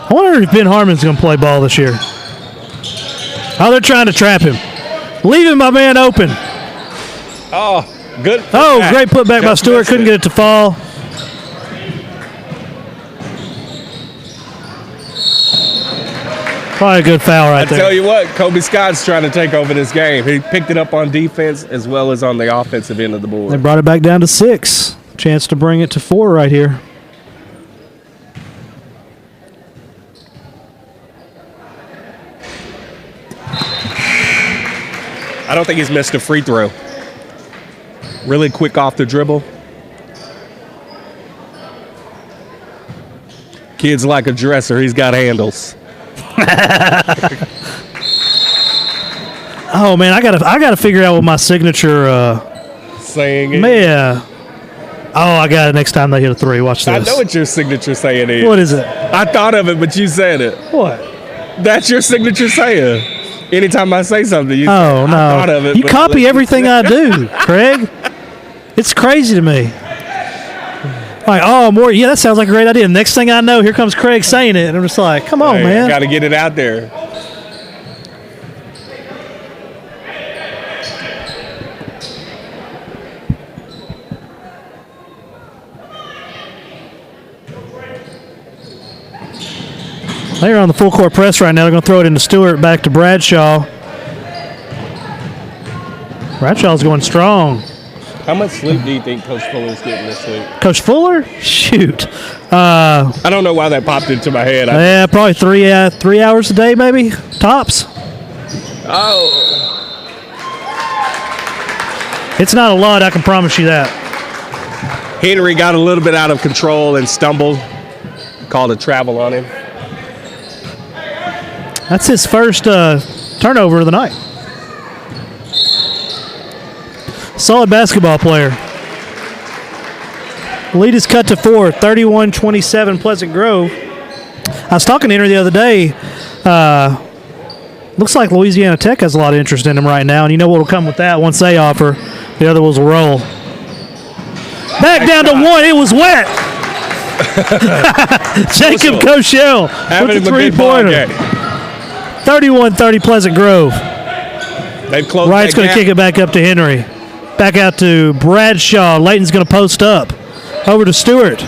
A: I wonder if Ben Harmon's going to play ball this year. Oh, they're trying to trap him. Leaving my man open.
B: Oh, good.
A: Oh, great putback by
B: Just
A: Stewart.
B: missed
A: Couldn't get it to fall. Probably a good foul right
B: I
A: there.
B: tell you what, Kobe Scott's trying to take over this game. He picked it up on defense as well as on the offensive end of the
A: They
B: board.
A: brought it back down to 6. Chance to bring it to 4 right here.
B: I don't think he's missed a free throw. Really quick off the dribble. Kid's like a dresser. He's got handles.
A: Oh man, I gotta figure out what my signature.
B: Saying it.
A: Man. Oh, I got it next time they hit a 3. Watch this.
B: I know what your signature saying is.
A: What is it?
B: I thought of it, but you said it.
A: What?
B: That's your signature saying. Anytime I say something, you say,
A: Oh
B: I
A: no!
B: thought of it,
A: You
B: but
A: copy everything I do, Craig. It's crazy to me. Like, oh, more. Yeah, that sounds like a great idea. Next thing I know, here comes Craig saying it, and I'm just like, come on,
B: Hey,
A: man.
B: Got to get it out there.
A: They're on the full court press right now. They're going to throw it into Stewart, back to Bradshaw. Bradshaw's going strong.
B: How much sleep do you think Coach Fuller's getting this week?
A: Coach Fuller? Shoot.
B: I don't know why that popped into my head.
A: Yeah, probably 3 hours a day, maybe, tops.
B: Oh.
A: It's not a lot, I can promise you that.
B: Henry got a little bit out of control and stumbled. Called a travel on him.
A: That's his first turnover of the night. Solid basketball player. Lead is cut to 4, 31-27 Pleasant Grove. I was talking to Henry the other day. Looks like Louisiana Tech has a lot of interest in him right now, and you know what will come with that once they offer. The other ones will roll. Back down to 1. It was wet. Jacob Koshel with the three-pointer. 31-30 Pleasant Grove.
B: They've closed.
A: Wright's going to kick it back up to Henry. Back out to Bradshaw. Layton's going to post up. Over to Stewart.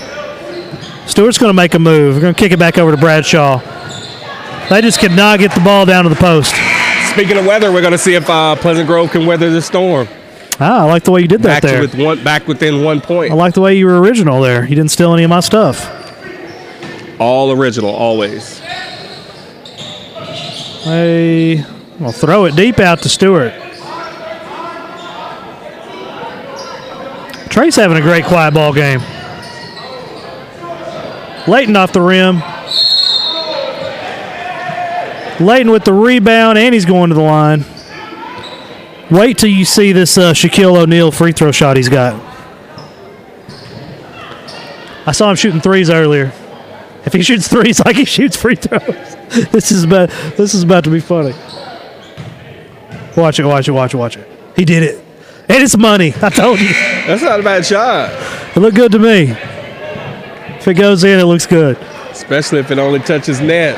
A: Stewart's going to make a move. We're going to kick it back over to Bradshaw. They just cannot get the ball down to the post.
B: Speaking of weather, we're going to see if Pleasant Grove can weather the storm.
A: I like the way you did that there.
B: Back within 1 point.
A: I like the way you were original there. You didn't steal any of my stuff.
B: All original, always.
A: We'll throw it deep out to Stewart. Trey's having a great quiet ball game. Layton off the rim. Layton with the rebound, and he's going to the line. Wait till you see this Shaquille O'Neal free throw shot he's got. I saw him shooting threes earlier. If he shoots threes like he shoots free throws, this is about to be funny. Watch it. He did it. And it's money. I told you.
B: That's not a bad shot.
A: It looked good to me. If it goes in, it looks good.
B: Especially if it only touches net.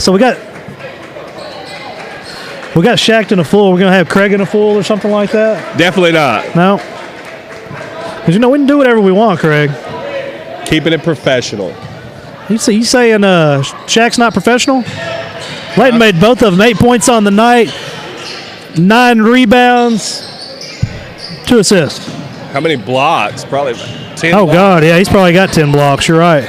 A: So we got Shaq in a full. We're going to have Craig in a full or something like that?
B: Definitely not.
A: No. Because, we can do whatever we want, Craig.
B: Keeping it professional.
A: You saying Shaq's not professional? Layton made both of them. 8 points on the night. 9 rebounds. 2 assists.
B: How many blocks? Probably 10
A: Oh,
B: blocks.
A: God. Yeah, he's probably got 10 blocks. You're right.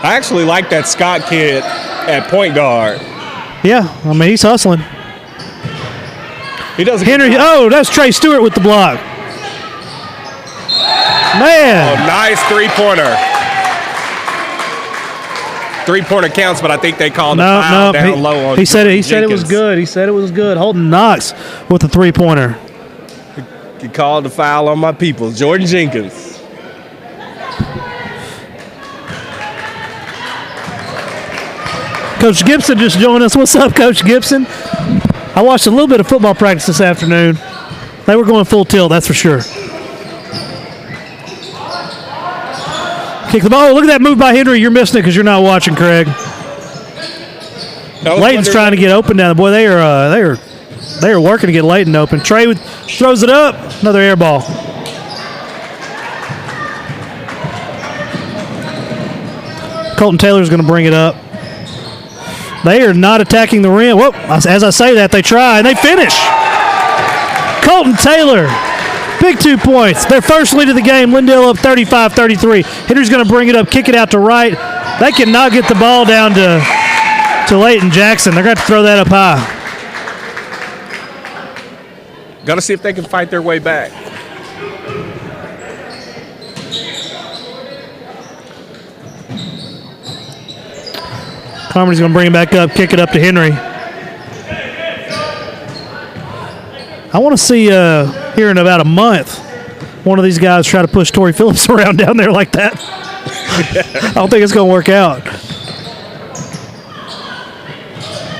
B: I actually like that Scott kid at point guard.
A: Yeah, he's hustling.
B: He doesn't.
A: Henry, that's Trey Stewart with the block. Man.
B: Oh, nice three-pointer. Three-pointer counts, but I think they called a foul down low on
A: He said it was
B: Jenkins.
A: good. He said it was good. Holden Knox with the three-pointer.
B: He called the foul on my people, Jordan Jenkins.
A: Coach Gibson just joined us. What's up, Coach Gibson? I watched a little bit of football practice this afternoon. They were going full tilt, that's for sure. Kick the ball. Oh, look at that move by Henry. You're missing it because you're not watching, Craig. Layton's trying to get open down. Boy, they are working to get Layton open. Trey throws it up. Another air ball. Colton Taylor's going to bring it up. They are not attacking the rim. Whoop. As I say that, they try, and they finish. Colton Taylor, big 2 points. Their first lead of the game. Linden up 35-33. Henry's going to bring it up, kick it out to Wright. They cannot get the ball down to Layton Jackson. They're going to have to throw that up high.
B: Got to see if they can fight their way back.
A: Carmody's going to bring it back up, kick it up to Henry. I want to see here in about a month one of these guys try to push Torrey Phillips around down there like that. I don't think it's going to work out.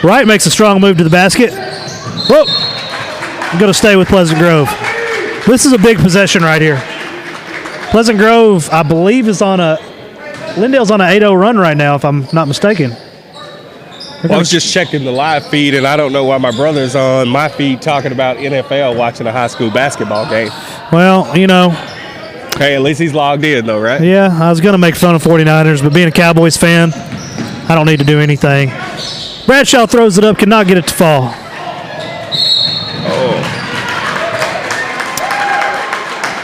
A: Wright makes a strong move to the basket. Whoa! I'm going to stay with Pleasant Grove. This is a big possession right here. Pleasant Grove, I believe, is on a Lindale's on an 8-0 run right now, if I'm not mistaken.
B: Well, I was just checking the live feed, and I don't know why my brother's on my feed talking about NFL watching a high school basketball game.
A: Well, you know.
B: Hey, at least he's logged in, though, right?
A: Yeah, I was going to make fun of 49ers, but being a Cowboys fan, I don't need to do anything. Bradshaw throws it up, cannot get it to fall.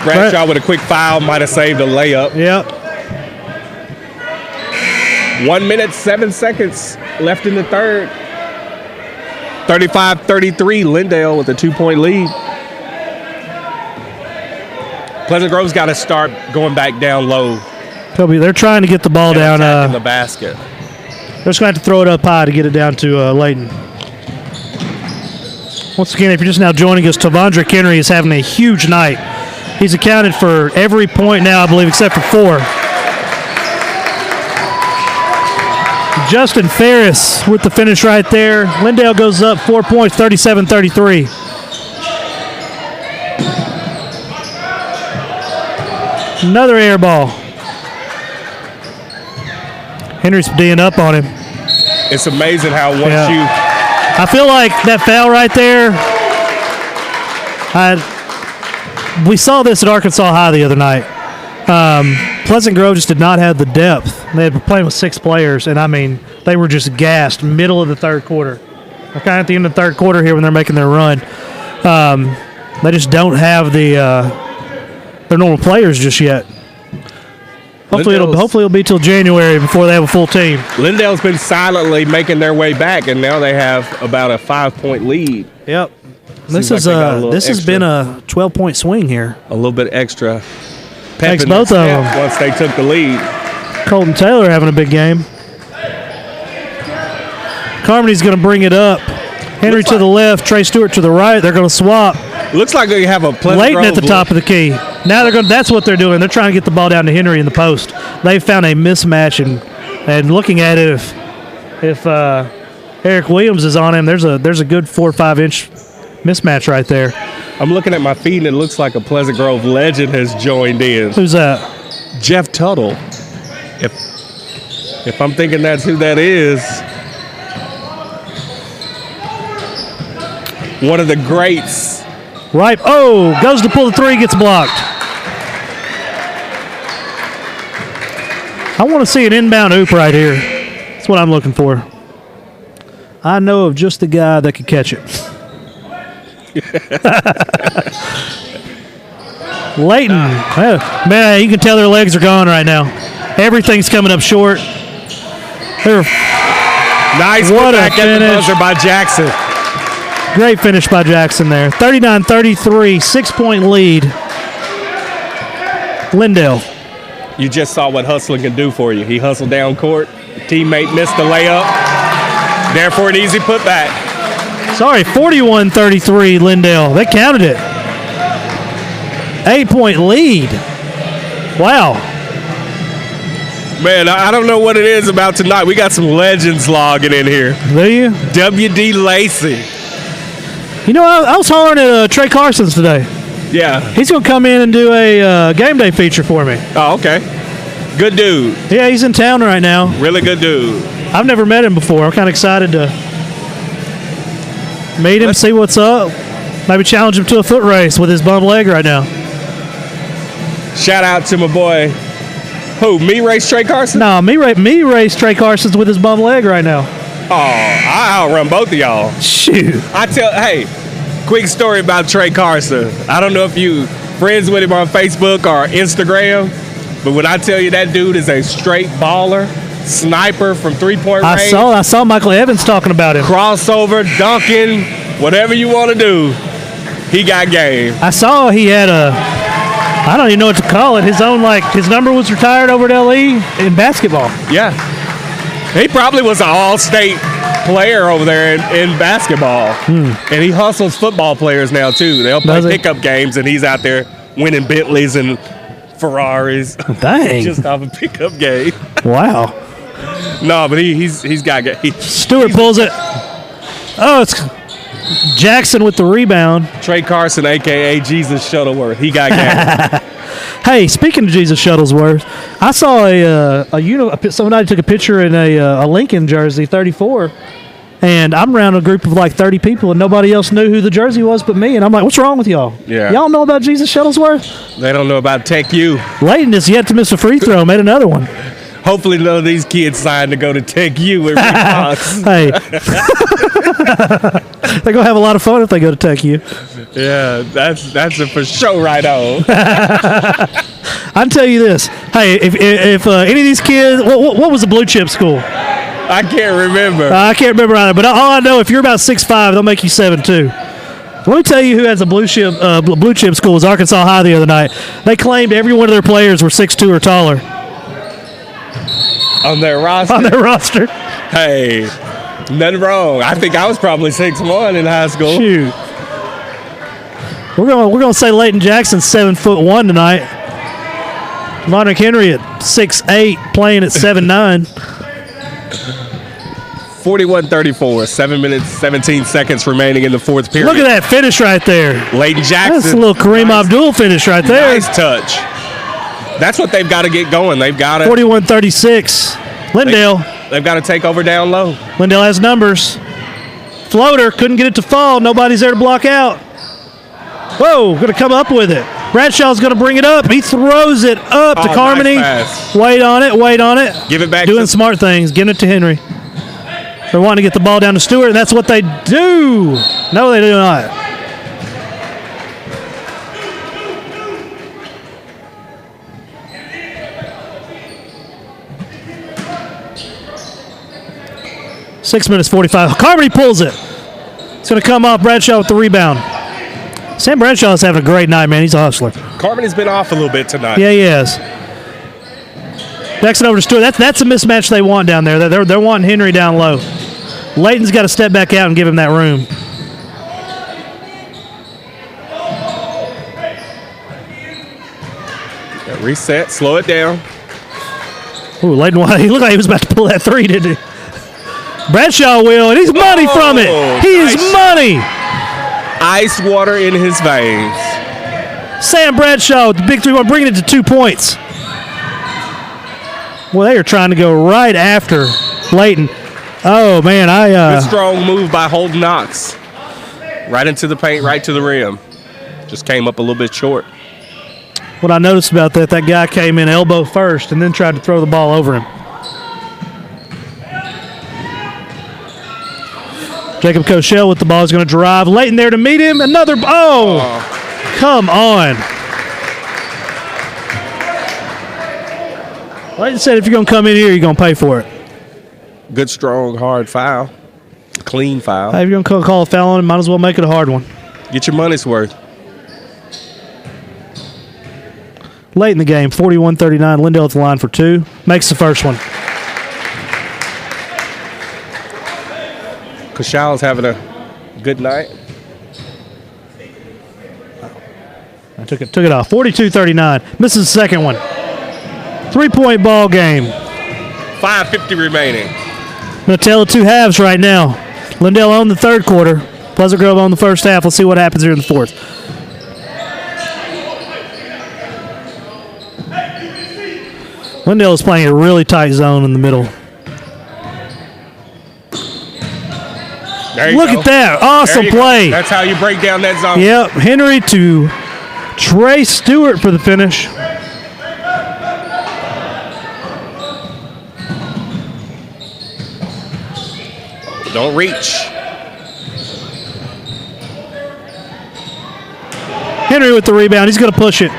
B: Bradshaw with a quick foul might have saved a layup.
A: Yep.
B: 1 minute, 7 seconds left in the third. 35-33, Lindale with a 2-point lead. Pleasant Grove's got to start going back down low.
A: Kobe, they're trying to get the ball down.
B: In the basket.
A: They're just going to have to throw it up high to get it down to Linden. Once again, if you're just now joining us, Tavondrick Henry is having a huge night. He's accounted for every point now, I believe, except for 4. Justin Ferris with the finish right there. Lindale goes up 4 points, 37-33. Another air ball. Henry's D'ing up on him.
B: It's amazing how once
A: I feel like that foul right there, we saw this at Arkansas High the other night. Pleasant Grove just did not have the depth. They were playing with 6 players, and, I mean, they were just gassed middle of the third quarter. They're kind of at the end of the third quarter here when they're making their run. They just don't have their normal players just yet. Hopefully it'll be till January before they have a full team.
B: Lindale's been silently making their way back, and now they have about a 5-point lead.
A: Yep. This has been a 12-point swing here.
B: A little bit extra.
A: Thanks both of them.
B: Once they took the lead.
A: Colton Taylor having a big game. Carmody's going to bring it up. Henry to the left, Trey Stewart to the right. They're going to swap.
B: Looks like they have a Pleasant
A: Leighton
B: Grove
A: at the top of the key. Now that's what they're doing. They're trying to get the ball down to Henry in the post. They found a mismatch, and looking at it, if Eric Williams is on him, there's a good 4 or 5 inch mismatch right there.
B: I'm looking at my feed, and it looks like a Pleasant Grove legend has joined in.
A: Who's that?
B: Jeff Tuttle. If I'm thinking that's who that is, one of the greats.
A: Right. Oh, goes to pull the 3, gets blocked. I want to see an inbound hoop right here. That's what I'm looking for. I know of just the guy that could catch it. Leighton. Man, you can tell their legs are gone right now. Everything's coming up short.
B: Nice
A: what a
B: back
A: finish.
B: at the buzzer by Jackson.
A: Great finish by Jackson there. 39-33, 6-point lead. Lindale.
B: You just saw what hustling can do for you. He hustled down court. Teammate missed the layup. Therefore, an easy putback.
A: Sorry, 41-33 Lindale. They counted it. 8-point lead. Wow.
B: Man, I don't know what it is about tonight. We got some legends logging in here.
A: Do you?
B: W.D. Lacey.
A: You know, I was hollering at Trey Carson's today.
B: Yeah.
A: He's going to come in and do a game day feature for me.
B: Oh, okay. Good dude.
A: Yeah, he's in town right now.
B: Really good dude.
A: I've never met him before. I'm kind of excited to meet him, see what's up. Maybe challenge him to a foot race with his bum leg right now.
B: Shout out to my boy. Who, me race Trey Carson?
A: No, me race Trey Carson's with his bum leg right now.
B: Oh, I outrun both of y'all.
A: Shoot.
B: Hey, quick story about Trey Carson. I don't know if you friends with him on Facebook or Instagram, but when I tell you that dude is a straight baller, sniper from 3-point range.
A: I saw Michael Evans talking about him.
B: Crossover, dunking, whatever you want to do, he got game.
A: I saw he had I don't even know what to call it. His number was retired over at LE in basketball.
B: Yeah. He probably was an all-state player over there in basketball. And he hustles football players now, too. They'll play pickup games, and he's out there winning Bentleys and Ferraris.
A: Dang.
B: Just off a pickup game.
A: Wow.
B: No, but he's got
A: Stewart pulls it. Oh, it's Jackson with the rebound.
B: Trey Carson, a.k.a. Jesus Shuttleworth. He got gas.
A: Hey, speaking of Jesus Shuttlesworth, I saw somebody took a picture in a Lincoln jersey, 34, and I'm around a group of like 30 people, and nobody else knew who the jersey was but me. And I'm like, what's wrong with y'all?
B: Yeah.
A: Y'all know about Jesus Shuttlesworth?
B: They don't know about Tech U.
A: Layton is yet to miss a free throw, made another one.
B: Hopefully none of these kids signed to go to Tech U with Rick Fox.
A: Hey. They're going to have a lot of fun if they go to Tech U.
B: Yeah, that's a for sure right on.
A: I can tell you this. Hey, if any of these kids, what was the blue chip school?
B: I can't remember.
A: I can't remember either, but all I know, if you're about 6'5", they'll make you 7'2". Let me tell you who has a blue chip school was Arkansas High the other night. They claimed every one of their players were 6'2" or taller.
B: On their roster?
A: On their roster.
B: Hey, nothing wrong. I think I was probably 6'1" in high school.
A: Shoot. We're gonna say Layton Jackson's 7'1" tonight. Monarch Henry at 6'8", playing at 7'9".
B: 41-34, 7 minutes, 17 seconds remaining in the fourth period.
A: Look at that finish right there.
B: Layton Jackson.
A: That's a little Kareem Abdul finish right there.
B: Nice touch. That's what they've got to get going. They've got to
A: 41-36. Lindale.
B: They've got to take over down low.
A: Lindale has numbers. Floater, couldn't get it to fall. Nobody's there to block out. Whoa, going to come up with it. Bradshaw's going to bring it up. He throws it up to Carmody.
B: Nice pass.
A: Wait on it.
B: Give it back.
A: Doing smart things. Giving it to Henry. They're wanting to get the ball down to Stewart, and that's what they do. No, they do not. Six minutes 45. Carmody pulls it. It's going to come off Bradshaw with the rebound. Sam Bradshaw is having a great night, man. He's a hustler.
B: Carmody's been off a little bit tonight.
A: Yeah, he is. Backs it over to Stewart. That's a mismatch they want down there. They're wanting Henry down low. Layton's got to step back out and give him that room.
B: Reset. Slow it down.
A: Ooh, Layton, he looked like he was about to pull that three, didn't he? Bradshaw will, and he's money from it. He is money.
B: Ice water in his veins.
A: Sam Bradshaw with the big 3-1, bringing it to 2 points. Well, they are trying to go right after Layton. Oh, man,
B: Good strong move by Holden Knox. Right into the paint, right to the rim. Just came up a little bit short.
A: What I noticed about that guy came in elbow first and then tried to throw the ball over him. Jacob Koshel with the ball is going to drive. Layton there to meet him. Another. Come on. Layton said if you're going to come in here, you're going to pay for it.
B: Good, strong, hard foul. Clean foul.
A: Hey, if you're going to call a foul on him, might as well make it a hard one.
B: Get your money's worth.
A: Late in the game, 41-39. Lindale at the line for two. Makes the first one.
B: Kashal's having a good night.
A: I took it off. 42-39. Misses the second one. 3-point ball game.
B: 5:50 remaining.
A: I'm going to tell the two halves right now. Lindale owned the third quarter. Pleasant Grove owned the first half. Let's see what happens here in the fourth. Lindale is playing a really tight zone in the middle. Look at that. Awesome play.
B: That's how you break down that zone.
A: Yep. Henry to Trey Stewart for the finish.
B: Don't reach.
A: Henry with the rebound. He's going to push it.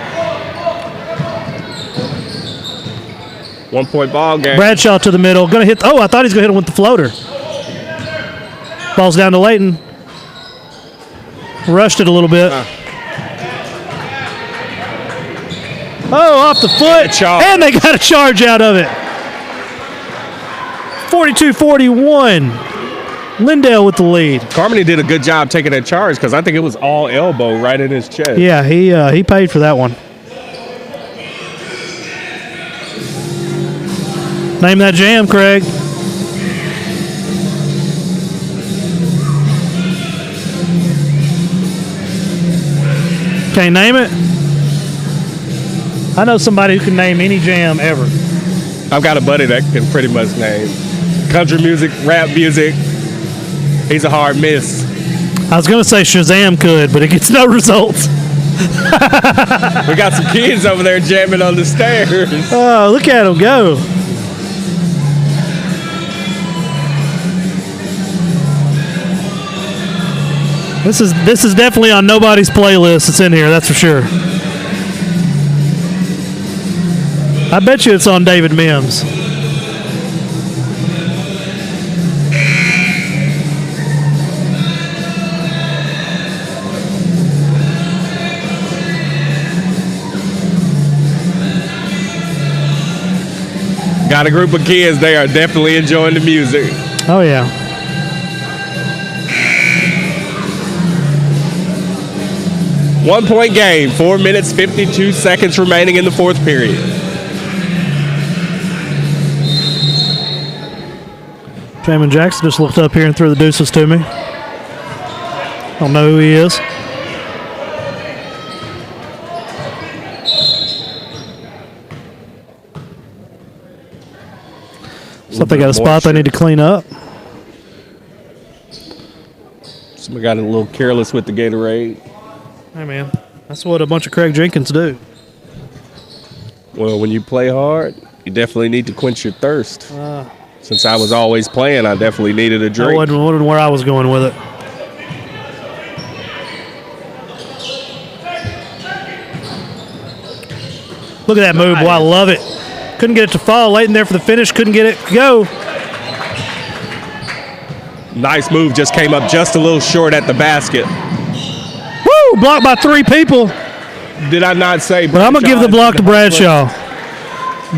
B: 1 point ball game.
A: Bradshaw to the middle. Going to hit. I thought he was going to hit him with the floater. Ball's down to Layton. Rushed it a little bit. Off the foot. And they got a charge out of it. 42-41. Lindale with the lead.
B: Carmody did a good job taking that charge because I think it was all elbow right in his chest.
A: Yeah, he paid for that one. Name that jam, Craig. Can't name it? I know somebody who can name any jam ever.
B: I've got a buddy that can pretty much name country music, rap music. He's a hard miss.
A: I was going to say Shazam could, but it gets no results.
B: We got some kids over there jamming on the stairs.
A: Oh, look at him go. This is definitely on nobody's playlist. It's in here, that's for sure. I bet you it's on David Mims.
B: Got a group of kids. They are definitely enjoying the music.
A: Oh, yeah.
B: One-point game. 4 minutes, 52 seconds remaining in the fourth period.
A: Jamin Jackson just looked up here and threw the deuces to me. Don't know who he is. So they got a spot they need to clean up.
B: Somebody got a little careless with the Gatorade.
A: Hey, man. That's what a bunch of Craig Jenkins do.
B: Well, when you play hard, you definitely need to quench your thirst. Since I was always playing, I definitely needed a drink.
A: That wasn't where I was going with it. Look at that move, boy. I love it. Couldn't get it to fall. Late in there for the finish. Couldn't get it to go.
B: Nice move. Just came up just a little short at the basket.
A: Woo! Blocked by 3 people.
B: Did I not say?
A: But I'm going to give the block to Bradshaw.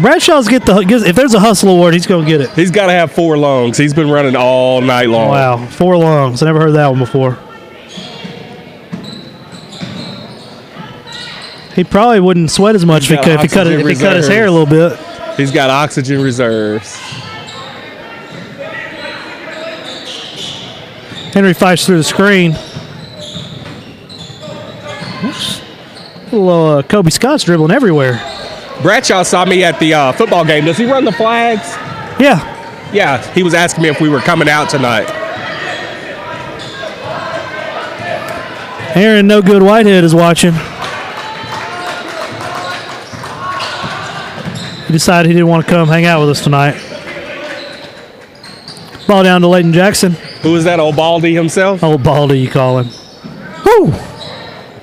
A: Bradshaw's if there's a hustle award, he's going to get it.
B: He's got to have 4 lungs. He's been running all night long.
A: Wow, 4 lungs. I never heard that one before. He probably wouldn't sweat as much if he cut his hair a little bit.
B: He's got oxygen reserves.
A: Henry fights through the screen. A little Kobe Scott's dribbling everywhere.
B: Bradshaw saw me at the football game. Does he run the flags?
A: Yeah.
B: Yeah, he was asking me if we were coming out tonight.
A: Aaron No Good Whitehead is watching. He decided he didn't want to come hang out with us tonight. Ball down to Leighton Jackson.
B: Who is that, old Baldy himself?
A: Old Baldy, you call him. Woo!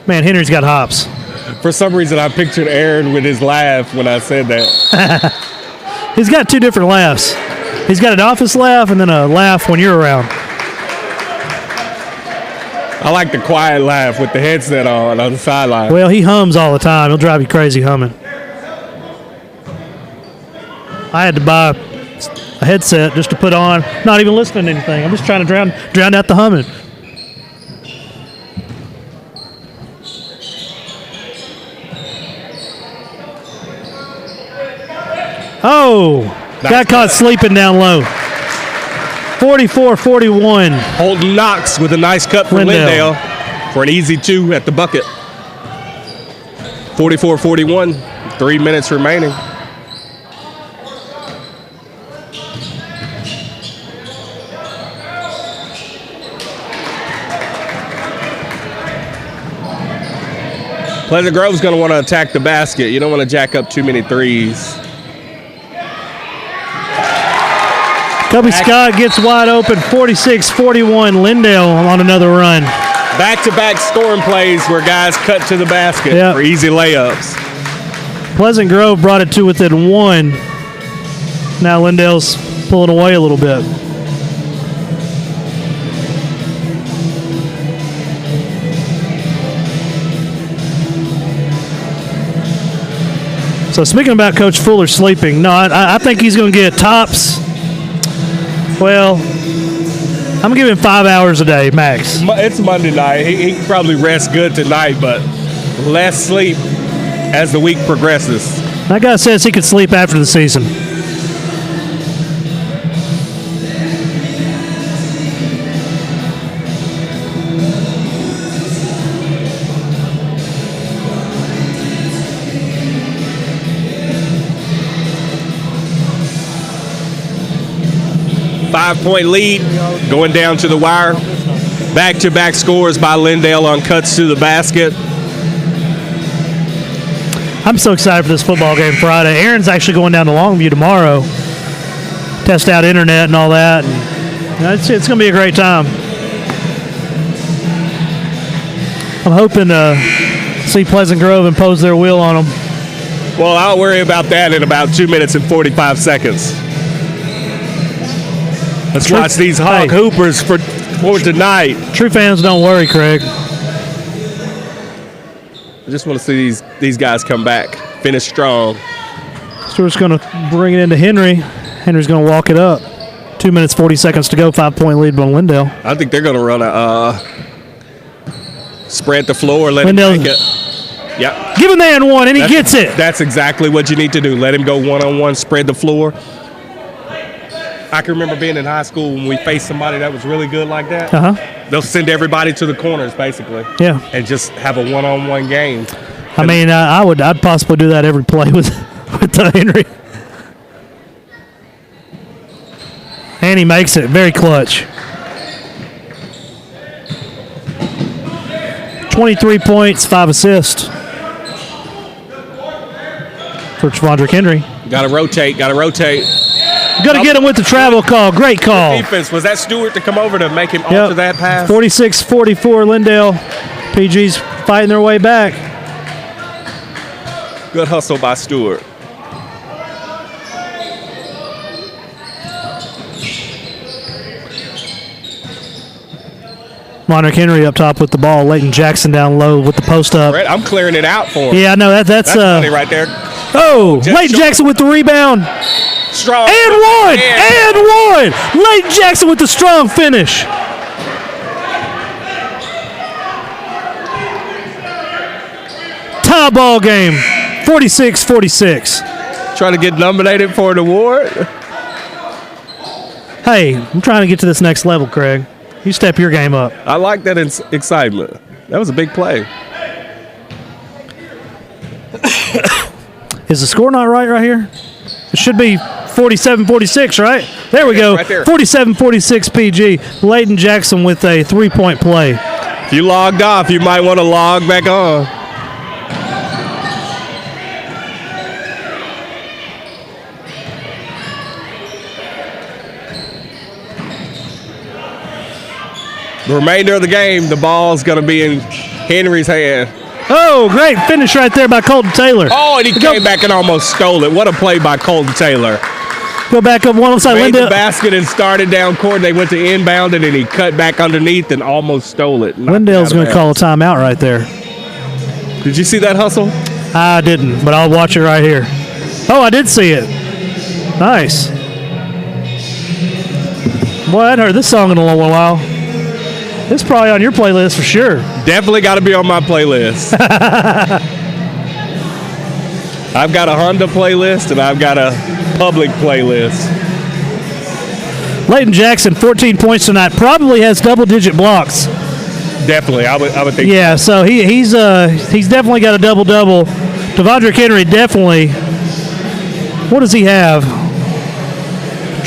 A: Man, Henry's got hops.
B: For some reason, I pictured Aaron with his laugh when I said that.
A: He's got 2 different laughs. He's got an office laugh and then a laugh when you're around.
B: I like the quiet laugh with the headset on the sideline.
A: Well, he hums all the time. He'll drive you crazy humming. I had to buy a headset just to put on, not even listening to anything. I'm just trying to drown out the humming. Oh, got caught sleeping down low. 44-41.
B: Holden Knox with a nice cut for Lindale for an easy 2 at the bucket. 44-41, 3 minutes remaining. Pleasant Grove's going to want to attack the basket. You don't want to jack up too many threes.
A: Kobe Scott gets wide open, 46-41. Lindale on another run.
B: Back-to-back scoring plays where guys cut to the basket for easy layups.
A: Pleasant Grove brought it to within 1. Now Lindale's pulling away a little bit. So speaking about Coach Fuller sleeping, no, I think he's going to get tops. Well, I'm giving 5 hours a day max.
B: It's Monday night. He probably rests good tonight, but less sleep as the week progresses.
A: That guy says he could sleep after the season.
B: Five-point lead going down to the wire. Back-to-back scores by Lindale on cuts to the basket.
A: I'm so excited for this football game Friday. Aaron's actually going down to Longview tomorrow. Test out internet and all that. And it's going to be a great time. I'm hoping to see Pleasant Grove impose their will on them.
B: Well, I'll worry about that in about 2 minutes and 45 seconds. Let's watch these Hawk Hoopers for tonight.
A: True fans, don't worry, Craig.
B: I just want to see these guys come back, finish strong.
A: Stewart's going to bring it into Henry. Henry's going to walk it up. 2 minutes, 40 seconds to go. 5-point lead on Lindale.
B: I think they're going to run a spread the floor, let him take it. Yep.
A: Give him the and one, and he gets it.
B: That's exactly what you need to do. Let him go one-on-one, spread the floor. I can remember being in high school when we faced somebody that was really good like that. They'll send everybody to the corners, basically.
A: Yeah.
B: And just have a one-on-one game.
A: I mean, I'd possibly do that every play with Henry. And he makes it very clutch. 23 points, 5 assists for Javondrick Henry.
B: Got to rotate.
A: Got to get him with the travel call. Great call.
B: Defense. Was that Stewart to come over to make him alter that pass?
A: 46-44 Lindale. PG's fighting their way back.
B: Good hustle by Stewart.
A: Monarch Henry up top with the ball. Leighton Jackson down low with the post up.
B: Brett, I'm clearing it out for him.
A: Yeah, I know that's
B: money right there.
A: Oh, Leighton Jackson with the rebound.
B: Strong.
A: And one. Leighton Jackson with the strong finish. Tie ball game. 46-46.
B: Trying to get nominated for an award.
A: Hey, I'm trying to get to this next level, Craig. You step your game up.
B: I like that excitement. That was a big play.
A: Is the score not right here? It should be 47-46, right? There we go.
B: Right there.
A: 47-46 PG. Leighton Jackson with a 3-point play.
B: If you logged off, you might want to log back on. The remainder of the game, the ball's going to be in Henry's hand.
A: Oh, great finish right there by Colton Taylor.
B: Oh, and he came back and almost stole it. What a play by Colton Taylor.
A: Go back up one side.
B: Made the
A: Lindale.
B: basket and started down court. They went to inbound and then he cut back underneath and almost stole it.
A: Lindale's going to call a timeout right there.
B: Did you see that hustle?
A: I didn't, but I'll watch it right here. Oh, I did see it. Nice. Boy, I hadn't heard this song in a little while. This is probably on your playlist for sure.
B: Definitely got to be on my playlist. I've got a Honda playlist and I've got a public playlist.
A: Leighton Jackson, 14 points tonight. Probably has double-digit blocks.
B: Definitely, I would think.
A: Yeah, so he's definitely got a double-double. Javondrick Henry definitely. What does he have?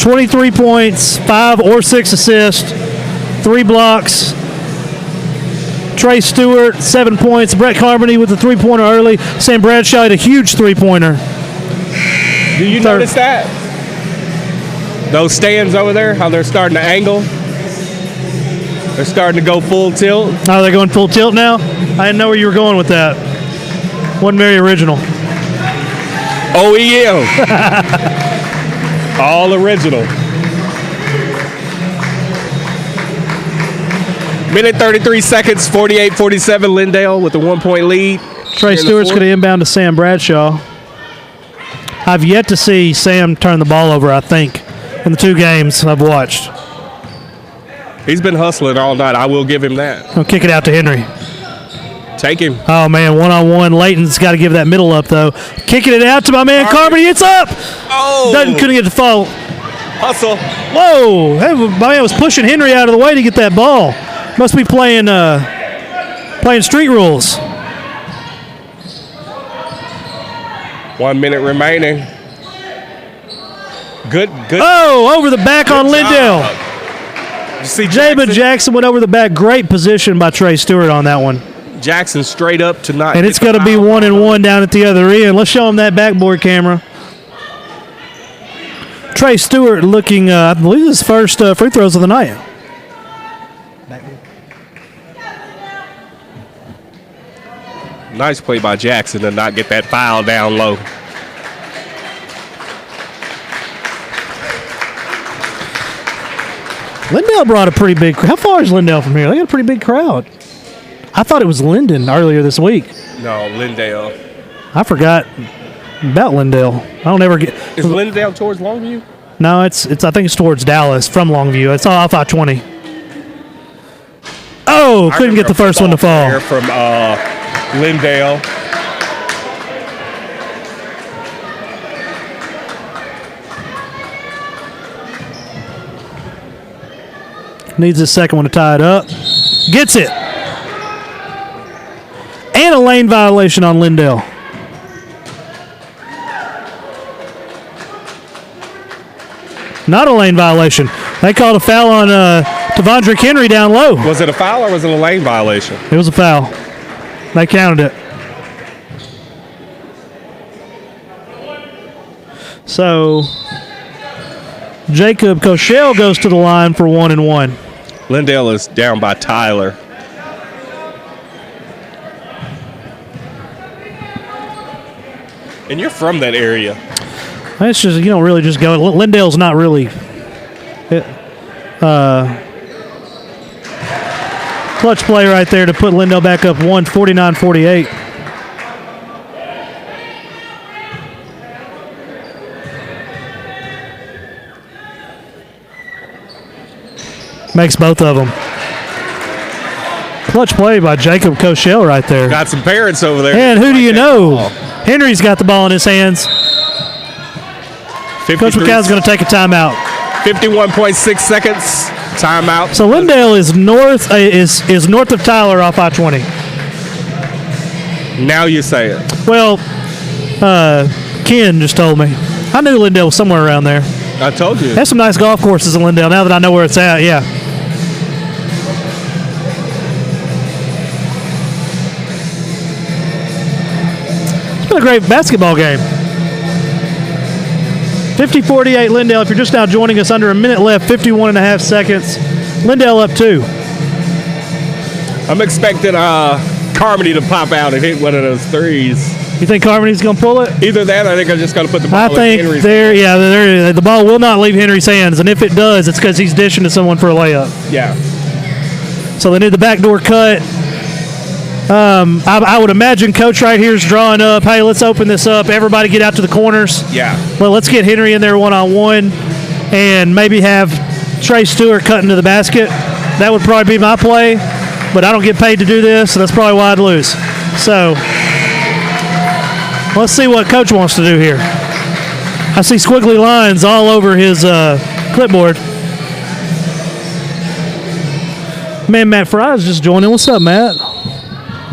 A: 23 points, 5 or 6 assists, 3 blocks. Trey Stewart, 7 points. Brett Carmody with a 3-pointer early. Sam Bradshaw had a huge 3-pointer.
B: Do you notice that? Those stands over there, how they're starting to angle? They're starting to go full tilt.
A: Oh, they're going full tilt now? I didn't know where you were going with that. Wasn't very original.
B: OEM. All original. Minute 33 seconds, 48-47 Lindale with a 1-point lead.
A: Trey Stewart's going to inbound to Sam Bradshaw. I've yet to see Sam turn the ball over, I think. in the 2 games I've watched.
B: He's been hustling all night. I will give him that.
A: I'll kick it out to Henry.
B: Take him.
A: Oh, man, one-on-one. Layton's got to give that middle up, though. Kicking it out to my man Carmody. It's up.
B: Oh.
A: Couldn't get the fall.
B: Hustle.
A: Whoa. Hey, my man was pushing Henry out of the way to get that ball. Must be playing street rules.
B: 1 minute remaining. Good.
A: Oh, over the back on Lindell.
B: You see
A: Jamin Jackson went over the back. Great position by Trey Stewart on that one.
B: Jackson straight up tonight.
A: And it's going to be 1-1 down at the other end. Let's show him that backboard camera. Trey Stewart looking, I believe, his first free throws of the night.
B: Nice play by Jackson to not get that foul down low.
A: Lindell brought a pretty big. How far is Lindell from here? They got a pretty big crowd. I thought it was Linden earlier this week.
B: No, Lindale.
A: I forgot about Lindell. I don't ever get.
B: Is Lindale towards Longview?
A: No, it's. I think it's towards Dallas from Longview. It's off I-20. Oh, couldn't get the first one to fall.
B: From Lindale.
A: Needs his second one to tie it up. Gets it. And a lane violation on Lindell. Not a lane violation. They called a foul on Tavondrick Henry down low.
B: Was it a foul or was it a lane violation?
A: It was a foul. They counted it. So Jacob Koshel goes to the line for 1-1.
B: Lindale is down by Tyler. And you're from that area.
A: It's just, you don't really just go. Lindale's not really. Clutch play right there to put Lindale back up 49-48. Makes both of them. Clutch play by Jacob Koshel right there.
B: Got some parents over there.
A: And who do you know? Henry's got the ball in his hands. Coach McCall's going to take a timeout.
B: 51.6 seconds. Timeout.
A: So Lindale is north of Tyler off I-20.
B: Now you say it.
A: Well, Ken just told me. I knew Lindale was somewhere around there.
B: I told you.
A: There's some nice golf courses in Lindale now that I know where it's at, yeah. It's been a great basketball game. 50-48 Lindale. If you're just now joining us, under a minute left, 51.5 seconds. Lindale up 2.
B: I'm expecting Carmody to pop out and hit one of those threes.
A: You think Carmody's going to pull it?
B: Either that, or I think I'm just going to put the ball
A: in
B: Henry's
A: hands. The ball will not leave Henry's hands, and if it does, it's because he's dishing to someone for a layup.
B: Yeah.
A: So they need the backdoor cut. I would imagine Coach right here is drawing up, hey, let's open this up. Everybody get out to the corners.
B: Yeah.
A: Well, let's get Henry in there one-on-one and maybe have Trey Stewart cut into the basket. That would probably be my play, but I don't get paid to do this, so that's probably why I'd lose. So let's see what Coach wants to do here. I see squiggly lines all over his clipboard. Man, Matt Fry's just joining. What's up, Matt?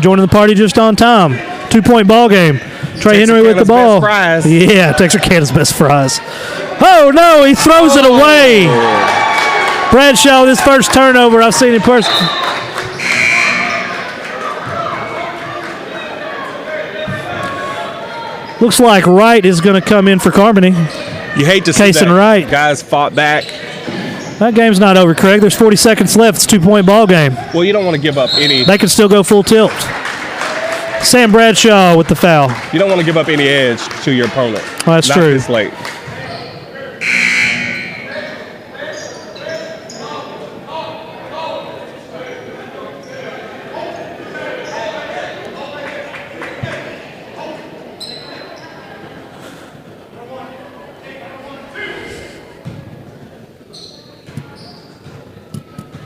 A: Joining the party just on time. 2-point ball game. Trey Henry with the ball. Yeah, Texarkana's best fries. Oh, no, he throws it away. Bradshaw with his first turnover. I've seen him personally. Looks like Wright is going to come in for Carmody.
B: You hate to see
A: Case and
B: that.
A: Wright.
B: Guys fought back.
A: That game's not over, Craig. There's 40 seconds left. It's a 2-point ball game.
B: Well, you don't want to give up any.
A: They can still go full tilt. Sam Bradshaw with the foul.
B: You don't want to give up any edge to your opponent.
A: Well, that's true.
B: Not this late.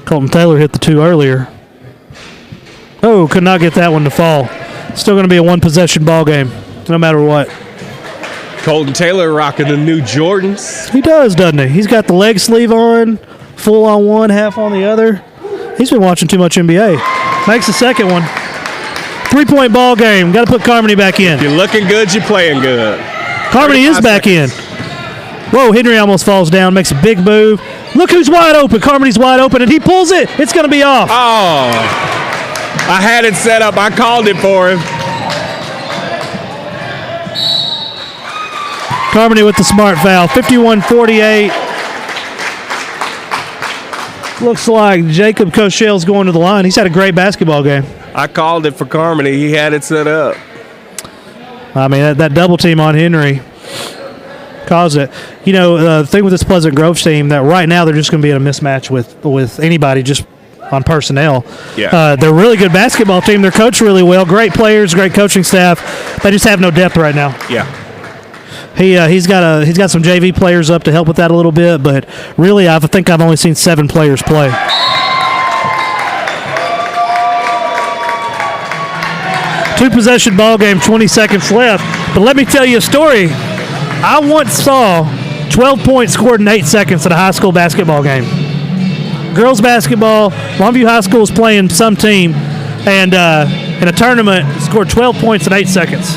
A: Colton Taylor hit the 2 earlier. Oh, could not get that one to fall. Still going to be a one-possession ball game, no matter what.
B: Colton Taylor rocking the new Jordans.
A: He does, doesn't he? He's got the leg sleeve on, full on one, half on the other. He's been watching too much NBA. Makes the second one. 3-point ball game. Got to put Carmody back in.
B: You're looking good, you're playing good.
A: Carmody is back in. Whoa, Henry almost falls down, makes a big move. Look who's wide open. Carmody's wide open, and he pulls it. It's going to be off.
B: Oh, I had it set up. I called it for him.
A: Carmody with the smart foul. 51-48. Looks like Jacob Cochel's going to the line. He's had a great basketball game.
B: I called it for Carmody. He had it set up.
A: I mean, that double team on Henry caused it. You know, the thing with this Pleasant Grove team, that right now they're just going to be in a mismatch with anybody just on personnel.
B: Yeah.
A: They're a really good basketball team. They're coached really well. Great players, great coaching staff. They just have no depth right now.
B: Yeah.
A: He's got some JV players up to help with that a little bit, but really I think I've only seen 7 players play. Two-possession ball game, 20 seconds left. But let me tell you a story. I once saw 12 points scored in 8 seconds at a high school basketball game. Girls basketball, Longview High School was playing some team, and in a tournament, scored 12 points in 8 seconds.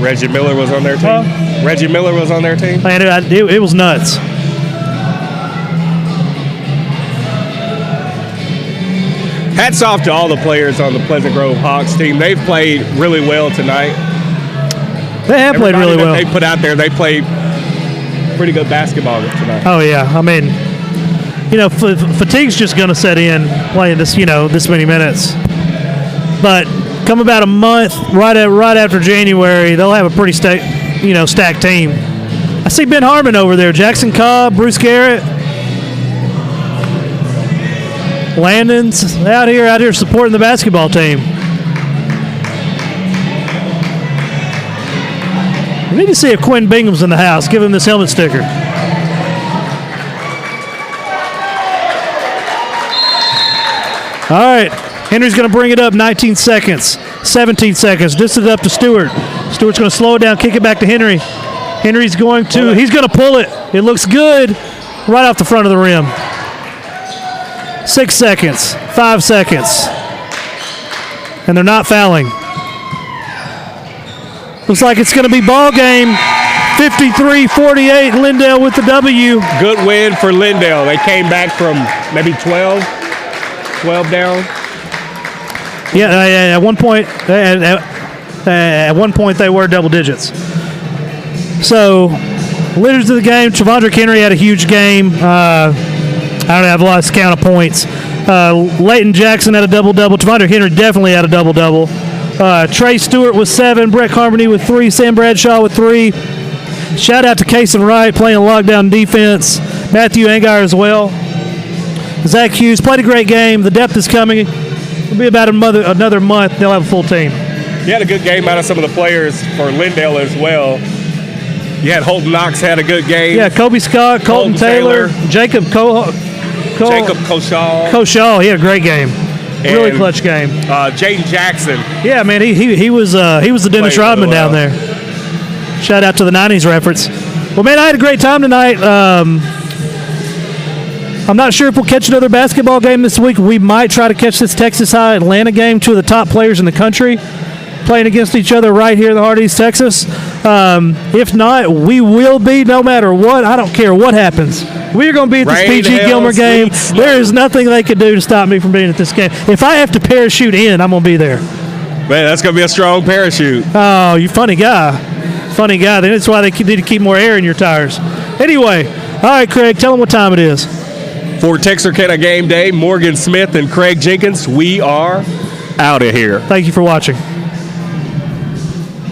B: Reggie Miller was on their team? Reggie Miller was on their team?
A: Man, it was nuts.
B: Hats off to all the players on the Pleasant Grove Hawks team. They've played really well tonight.
A: They have played really well.
B: They put out there, they played pretty good basketball tonight.
A: Oh, yeah. I mean, you know, fatigue's just going to set in playing this, this many minutes. But come about a month, right after January, they'll have a pretty stacked team. I see Ben Harmon over there, Jackson Cobb, Bruce Garrett, Landon's out here supporting the basketball team. We need to see if Quinn Bingham's in the house. Give him this helmet sticker. All right. Henry's going to bring it up. 19 seconds. 17 seconds. This is up to Stewart. Stewart's going to slow it down, kick it back to Henry. Henry's going to, he's going to pull it. It looks good right off the front of the rim. 6 seconds. 5 seconds. And they're not fouling. Looks like it's going to be ball game. 53-48, Lindale with the W.
B: Good win for Lindale. They came back from maybe 12 down.
A: Yeah, at one point they were double digits. So, leaders of the game, Trevondrick Henry had a huge game. I don't have a lot of count of points. Leighton Jackson had a double-double. Trevondrick Henry definitely had a double-double. Trey Stewart with 7, Brett Carmody with 3, Sam Bradshaw with 3. Shout out to Kason Wright playing lockdown defense. Matthew Angar as well. Zach Hughes played a great game. The depth is coming. It'll be about another month. They'll have a full team.
B: You had a good game out of some of the players for Lindale as well. You had Holton Knox had a good game.
A: Yeah, Kobe Scott, Colton Taylor, Jacob Koshal. Koshal, he had a great game. Really clutch game.
B: Jaden Jackson.
A: Yeah, man, he was the Dennis Rodman down there. Shout out to the 90s reference. Well, man, I had a great time tonight. I'm not sure if we'll catch another basketball game this week. We might try to catch this Texas High Atlanta game, 2 of the top players in the country playing against each other right here in the heart of East Texas. If not, we will be no matter what. I don't care what happens. We're going to be at this PG Gilmer game. There is nothing they can do to stop me from being at this game. If I have to parachute in, I'm going to be there.
B: Man, that's going to be a strong parachute.
A: Oh, you funny guy. Funny guy. That's why they need to keep more air in your tires. Anyway, all right, Craig, tell them what time it is.
B: For Texarkana Game Day, Morgan Smith and Craig Jenkins, we are out of here.
A: Thank you for watching.